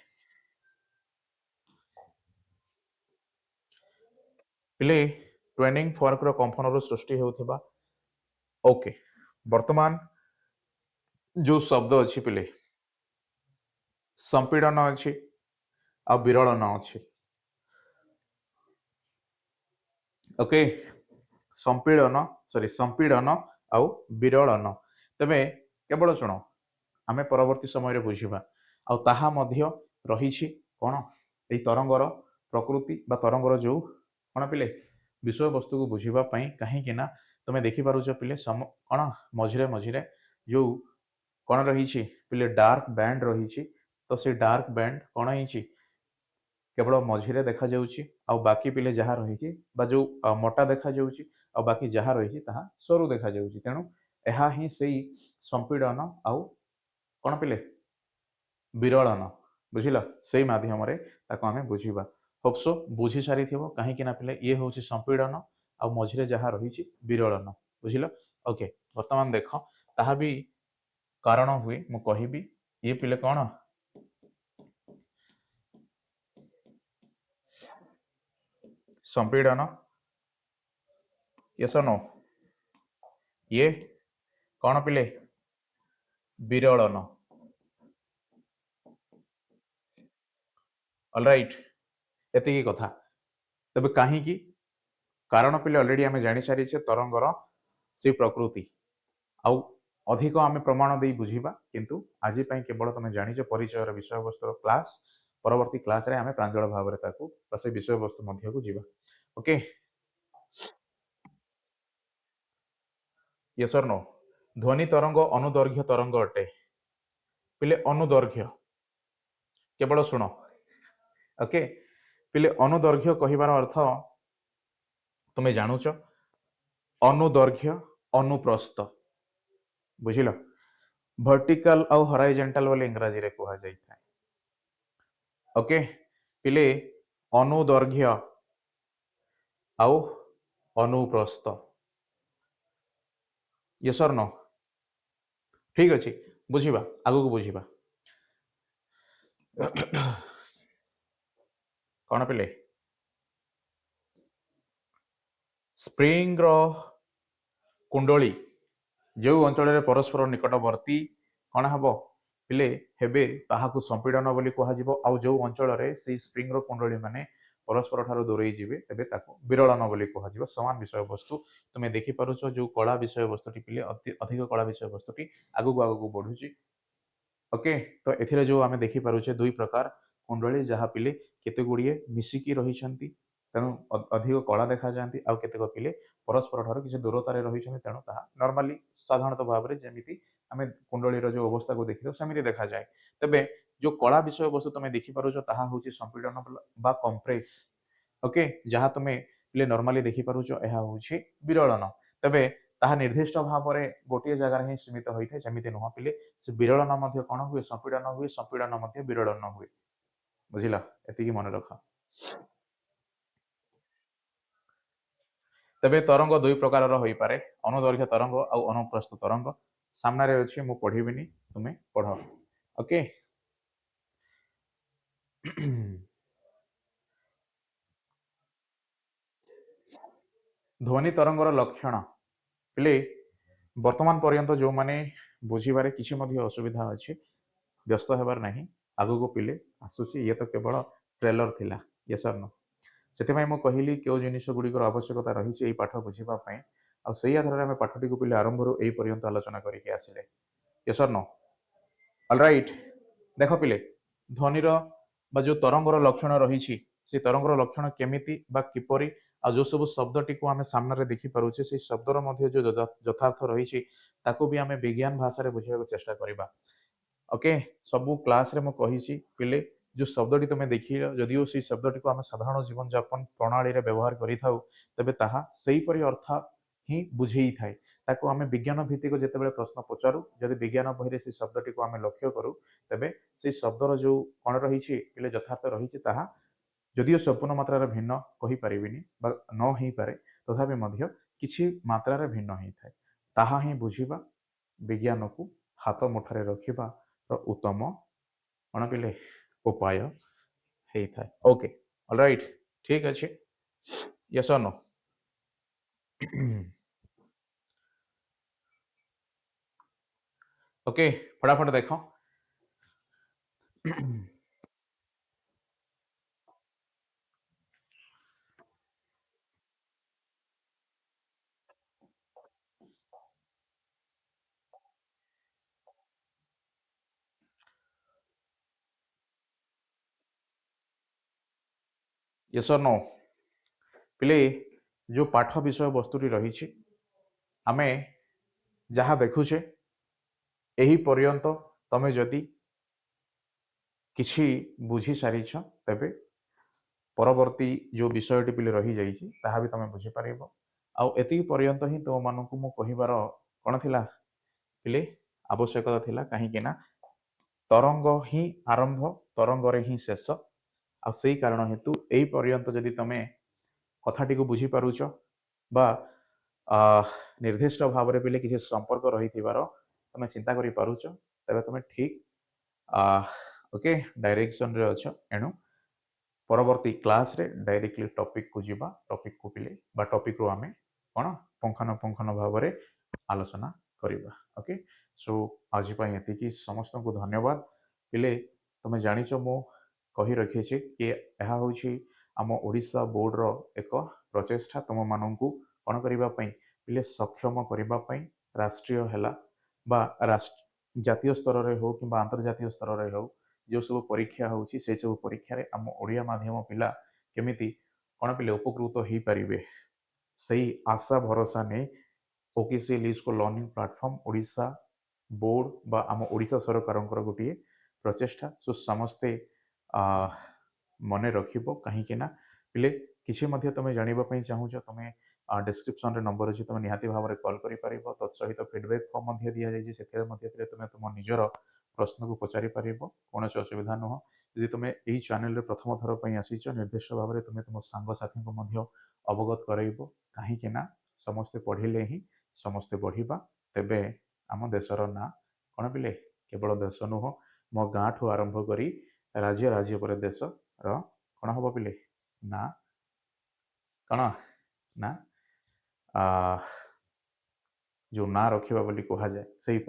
पिले ट्रेनिंग फर्क रो कंपन रो सृष्टि होउथिबा ओके वर्तमान जो शब्द अच्छी पिले संपीड़न अच्छी आ विरलन अच्छी ओके संपीड़न आउ विरलन तबे केवल शुण आमे परवर्ती समय रे बुझिबा आ ताहा मध्य रहिछि कोन एई तरंगर प्रकृति बा तरंगर जो कोन पिले विषय वस्तु को बुझिबा पई काहे कि ना तमे देखि पारुछ पिले कोन मझिरे मझिरे जो कोन रहिछि पिले डार्क बैंड रहिछि तो से डार्क बैंड कोन हिछि केवल मझिरे देखा जाउछि आ बाकी पिले जहा रहिछि बा जो मोटा देखा जाउछि आ बाकी जहा रहिछि ताहा सरू देखा जाउछि तेनु एहा ही सेई संपीड़न आउ कोन पिले विरलन बुझिल से माध्यम आमे बुझा होप्सो बुझी सारी कहीं पिले ये हूँ संपीड़न आ मझिरे जहाँ रही विरलन बुझिल ओके वर्तमान देख ताहा भी कारण हुए मु कहिबी ये पिले कौन संपीड़न यस नो ये कौन पिले विरलन ऑलराइट एति कथा तबे कहीं कारण पिले ऑलरेडी आमे जानि सारी तरंगर से प्रकृति आउ अधिक आमे प्रमाण दे बुझिबा किंतु आज केवल तुम जानिछ परिचय विषय वस्तु क्लास परवर्ती क्लास रे आमे प्रांजल भाव रे ताकू से विषय वस्तु मध्य को जीवा ओके यस और नो ध्वनि तरंग अनुदैर्घ्य तरंग अटे पिले अनुदैर्घ्य केवल शुण ओके पिले अनुदैर्घ्य कहिबार अर्थ तुमे जानुच अनुदैर्घ्य अनुप्रस्थ बुझिल वर्टिकल आउ हॉरिजॉन्टल बोले इंग्रजी रे कहा जाय था ओके पिले अनुदैर्घ्य आउ अनुप्रस्थ यस और नो ठीक अच्छे बुझिबा आगु को बुझिबा कौन पिले ସ୍ପ୍ରିଙ୍ଗର କୁଣ୍ଡଳୀ ଯେଉଁ ଅଞ୍ଚଳରେ ପରସ୍ପର ନିକଟବର୍ତ୍ତୀ କ'ଣ ହେବ ପିଲେ ହେବେ ତାହାକୁ ସମ୍ପୀଡ଼ନ ବୋଲି କୁହାଯିବ। ଆଉ ଯେଉଁ ଅଞ୍ଚଳରେ ସେଇ ସ୍ପ୍ରିଙ୍ଗର କୁଣ୍ଡଳୀ ମାନେ ପରସ୍ପର ଠାରୁ ଦୂରେଇ ଯିବେ ତେବେ ତାକୁ ବିରଳନ ବୋଲି କୁହାଯିବ। ସମାନ ବିଷୟବସ୍ତୁ ତୁମେ ଦେଖିପାରୁଛ ଯେଉଁ କଳା ବିଷୟବସ୍ତୁଟି ପିଲେ ଅଧିକ କଳା ବିଷୟବସ୍ତୁଟି ଆଗକୁ ଆଗକୁ ବଢୁଛି। ଓକେ, ତ ଏଥିରେ ଯେଉଁ ଆମେ ଦେଖିପାରୁଛେ ଦୁଇ ପ୍ରକାର କୁଣ୍ଡଳୀ ଯାହା ପିଲେ କେତେ ଗୁଡ଼ିଏ ମିଶିକି ରହିଛନ୍ତି, ତେଣୁ ଅଧିକ କଳା ଦେଖାଯାଆନ୍ତି। ଆଉ କେତେକ ପିଲେ ପରସ୍ପର ଠାରୁ କିଛି ଦୂରତାରେ ରହିଛନ୍ତି, ତେଣୁ ତାହା ନର୍ମାଲି ସାଧାରଣତଃ ଭାବରେ ଯେମିତି ଆମେ କୁଣ୍ଡଳୀର ଯେଉଁ ଅବସ୍ଥାକୁ ଦେଖିଥାଉ ସେମିତି ଦେଖାଯାଏ। ତେବେ ଯେଉଁ କଳା ବିଷୟବସ୍ତୁ ତମେ ଦେଖିପାରୁଛ ତାହା ହେଉଛି ସମ୍ପୀଡ଼ନ ବା କମ୍ପ୍ରେସ। ଓକେ, ଯାହା ତୁମେ ପିଲେ ନର୍ମାଲି ଦେଖିପାରୁଛ ଏହା ହେଉଛି ବିରଳନ। ତେବେ ତାହା ନିର୍ଦ୍ଦିଷ୍ଟ ଭାବରେ ଗୋଟିଏ ଜାଗାରେ ହିଁ ସୀମିତ ହୋଇଥାଏ, ସେମିତି ନୁହଁ ପିଲେ। ସେ ବିରଳନ ମଧ୍ୟ କ'ଣ ହୁଏ, ସମ୍ପୀଡ଼ନ ହୁଏ, ସମ୍ପୀଡ଼ନ ମଧ୍ୟ ବିରଳନ ହୁଏ। ବୁଝିଲା, ଏତିକି ମନେ ରଖ। ତେବେ ତରଙ୍ଗ ଦୁଇ ପ୍ରକାରର ହୋଇପାରେ, ଅନୁଦୈର୍ଘ୍ୟ ତରଙ୍ଗ ଆଉ ଅନୁପ୍ରସ୍ଥ ତରଙ୍ଗ। ସାମ୍ନାରେ ଅଛି, ମୁଁ ପଢିବିନି, ତୁମେ ପଢ। ଓକେ। ଧ୍ୱନି ତରଙ୍ଗର ଲକ୍ଷଣ ପିଲେ ବର୍ତ୍ତମାନ ପର୍ଯ୍ୟନ୍ତ ଯେଉଁମାନେ ବୁଝିବାରେ କିଛି ମଧ୍ୟ ଅସୁବିଧା ଅଛି ବ୍ୟସ୍ତ ହେବାର ନାହିଁ। ଆଗକୁ ପିଲେ ଆସୁଛି, ଇଏ ତ କେବଳ ଟ୍ରେଲର ଥିଲା, ୟେସ୍ ଅର୍ ନୋ। ସେଥିପାଇଁ ମୁଁ କହିଲି କେଉଁ ଜିନିଷ ଗୁଡ଼ିକର ଆବଶ୍ୟକତା ରହିଛି ଏହି ପାଠ ବୁଝିବା ପାଇଁ, ଆଉ ସେଇ ଆଧାରରେ ଆମେ ପାଠଟିକୁ ପିଲେ ଆରମ୍ଭରୁ ଏହି ପର୍ଯ୍ୟନ୍ତ ଆଲୋଚନା କରିକି ଆସିଲେ। ୟେସ୍ ଅର୍ ନୋ? ଅଲରାଇଟ୍, ଦେଖ ପିଲେ ଧ୍ୱନିର ବା ଯେଉଁ ତରଙ୍ଗର ଲକ୍ଷଣ ରହିଛି ସେ ତରଙ୍ଗର ଲକ୍ଷଣ କେମିତି ବା କିପରି, ଆଉ ଯେଉଁ ସବୁ ଶବ୍ଦଟିକୁ ଆମେ ସାମ୍ନାରେ ଦେଖିପାରୁଛେ ସେଇ ଶବ୍ଦର ମଧ୍ୟ ଯେଉଁ ଯଥାର୍ଥ ରହିଛି ତାକୁ ବି ଆମେ ବିଜ୍ଞାନ ଭାଷାରେ ବୁଝିବାକୁ ଚେଷ୍ଟା କରିବା। ଓକେ, ସବୁ କ୍ଲାସରେ ମୁଁ କହିଛି ପିଲେ ଯେଉଁ ଶବ୍ଦଟି ତୁମେ ଦେଖିଲ ଯଦିଓ ସେଇ ଶବ୍ଦଟିକୁ ଆମେ ସାଧାରଣ ଜୀବନଯାପନ ପ୍ରଣାଳୀରେ ବ୍ୟବହାର କରିଥାଉ ତେବେ ତାହା ସେହିପରି ଅର୍ଥ ହିଁ ବୁଝେଇଥାଏ। ତାକୁ ଆମେ ବିଜ୍ଞାନ ଭିତ୍ତିକ ଯେତେବେଳେ ପ୍ରଶ୍ନ ପଚାରୁ, ଯଦି ବିଜ୍ଞାନ ବହିରେ ସେଇ ଶବ୍ଦଟିକୁ ଆମେ ଲକ୍ଷ୍ୟ କରୁ ତେବେ ସେଇ ଶବ୍ଦର ଯେଉଁ କ'ଣ ରହିଛି ପିଲେ ଯଥାର୍ଥ ରହିଛି ତାହା ଯଦିଓ ସମ୍ପୂର୍ଣ୍ଣ ମାତ୍ରାରେ ଭିନ୍ନ କହିପାରିବିନି ବା ନ ହେଇପାରେ, ତଥାପି ମଧ୍ୟ କିଛି ମାତ୍ରାରେ ଭିନ୍ନ ହେଇଥାଏ। ତାହା ହିଁ ବୁଝିବା ବିଜ୍ଞାନକୁ ହାତ ମୁଠାରେ ରଖିବାର ଉତ୍ତମ କ'ଣ ପିଲେ ଉପାୟ ହେଇଥାଏ। ଓକେ, ଅଲରାଇଟ୍, ଠିକ୍ ଅଛି, ୟେସ୍ ଅର୍ ନୋ? ଓକେ, ଫଟାଫଟ ଦେଖ। ୟେସ୍ ଅର୍ ନୋ? ପିଲେ ଯେଉଁ ପାଠ ବିଷୟବସ୍ତୁଟି ରହିଛି ଆମେ ଯାହା ଦେଖୁଛେ ଏହି ପର୍ଯ୍ୟନ୍ତ ତମେ ଯଦି କିଛି ବୁଝି ସାରିଛ ତେବେ ପରବର୍ତ୍ତୀ ଯେଉଁ ବିଷୟଟି ପିଲେ ରହିଯାଇଛି ତାହା ବି ତମେ ବୁଝିପାରିବ। ଆଉ ଏତିକି ପର୍ଯ୍ୟନ୍ତ ହିଁ ତୁମମାନଙ୍କୁ ମୁଁ କହିବାର କ'ଣ ଥିଲା ପିଲେ ଆବଶ୍ୟକତା ଥିଲା, କାହିଁକି ନା ତରଙ୍ଗ ହିଁ ଆରମ୍ଭ, ତରଙ୍ଗରେ ହିଁ ଶେଷ। ଆଉ ସେଇ କାରଣ ହେତୁ ଏଇ ପର୍ଯ୍ୟନ୍ତ ଯଦି ତମେ କଥାଟିକୁ ବୁଝିପାରୁଛ ବା ନିର୍ଦ୍ଦିଷ୍ଟ ଭାବରେ ପିଲେ କିଛି ସମ୍ପର୍କ ରହିଥିବାର ତମେ ଚିନ୍ତା କରିପାରୁଛ ତେବେ ତମେ ଠିକ୍ ଓକେ ଡାଇରେକ୍ସନରେ ଅଛ। ଏଣୁ ପରବର୍ତ୍ତୀ କ୍ଲାସରେ ଡାଇରେକ୍ଟଲି ଟପିକକୁ ଯିବା, ଟପିକକୁ ପିଲେ ବା ଟପିକରୁ ଆମେ କ'ଣ ପୁଙ୍ଖାନୁପୁଙ୍ଖନ ଭାବରେ ଆଲୋଚନା କରିବା। ଓକେ, ସୋ ଆଜି ପାଇଁ ଏତିକି। ସମସ୍ତଙ୍କୁ ଧନ୍ୟବାଦ। ପିଲେ ତମେ ଜାଣିଛ ମୁଁ କହି ରଖିଛି କି ଏହା ହେଉଛି ଆମ ଓଡ଼ିଶା ବୋର୍ଡ଼ର ଏକ ପ୍ରଚେଷ୍ଟା ତୁମମାନଙ୍କୁ କ'ଣ କରିବା ପାଇଁ ପିଲେ ସକ୍ଷମ କରିବା ପାଇଁ। ରାଷ୍ଟ୍ରୀୟ ହେଲା ବା ଜାତୀୟ ସ୍ତରରେ ହେଉ କିମ୍ବା ଆନ୍ତର୍ଜାତୀୟ ସ୍ତରରେ ହେଉ ଯେଉଁ ସବୁ ପରୀକ୍ଷା ହେଉଛି ସେସବୁ ପରୀକ୍ଷାରେ ଆମ ଓଡ଼ିଆ ମାଧ୍ୟମ ପିଲା କେମିତି କ'ଣ ପିଲେ ଉପକୃତ ହେଇପାରିବେ ସେଇ ଆଶା ଭରସା ନେଇ OKCL school learning platform Odisha board ବା ଆମ ଓଡ଼ିଶା ସରକାରଙ୍କର ଗୋଟିଏ ପ୍ରଚେଷ୍ଟା। ସୋ ସମସ୍ତେ ମନେ ରଖିବ, କାହିଁକି ନା ପିଲେ କିଛି ମଧ୍ୟ ତୁମେ ଜାଣିବା ପାଇଁ ଚାହୁଁଛ ତୁମେ ଡେସ୍କ୍ରିପ୍ସନରେ ନମ୍ବର ଅଛି, ତୁମେ ନିହାତି ଭାବରେ କଲ୍ କରିପାରିବ। ତତ୍ ସହିତ ଫିଡ଼ବ୍ୟାକ୍ ଫର୍ମ ମଧ୍ୟ ଦିଆଯାଇଛି, ସେଥିରେ ମଧ୍ୟ ପିଲେ ତୁମେ ତୁମ ନିଜର ପ୍ରଶ୍ନକୁ ପଚାରି ପାରିବ, କୌଣସି ଅସୁବିଧା ନୁହଁ। ଯଦି ତୁମେ ଏହି ଚ୍ୟାନେଲରେ ପ୍ରଥମ ଥର ପାଇଁ ଆସିଛ ନିର୍ଦ୍ଦିଷ୍ଟ ଭାବରେ ତୁମେ ତୁମ ସାଙ୍ଗସାଥୀଙ୍କୁ ମଧ୍ୟ ଅବଗତ କରାଇବ, କାହିଁକି ନା ସମସ୍ତେ ପଢ଼ିଲେ ହିଁ ସମସ୍ତେ ବଢ଼ିବା। ତେବେ ଆମ ଦେଶର ନାଁ କ'ଣ ପିଲେ କେବଳ ଦେଶ ନୁହଁ, ମୋ ଗାଁଠୁ ଆରମ୍ଭ କରି ରାଜ୍ୟ, ରାଜ୍ୟ ପରେ ଦେଶର କ'ଣ ହେବ ପିଲେ ନା କ'ଣ ନା जो ना रखा बोली कह जाए से ही।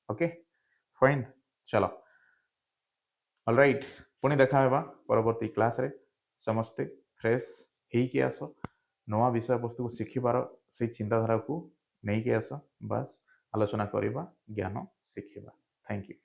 ओके फाइन चलो ऑलराइट पुणी देखा हेबा परवर्ती क्लास रे समस्ते फ्रेश ହେଇକି ଆସ ନୂଆ ବିଷୟବସ୍ତୁକୁ ଶିଖିବାର ସେଇ ଚିନ୍ତାଧାରାକୁ ନେଇକି ଆସ ବାସ୍ ଆଲୋଚନା କରିବା ଜ୍ଞାନ ଶିଖିବା। Thank you.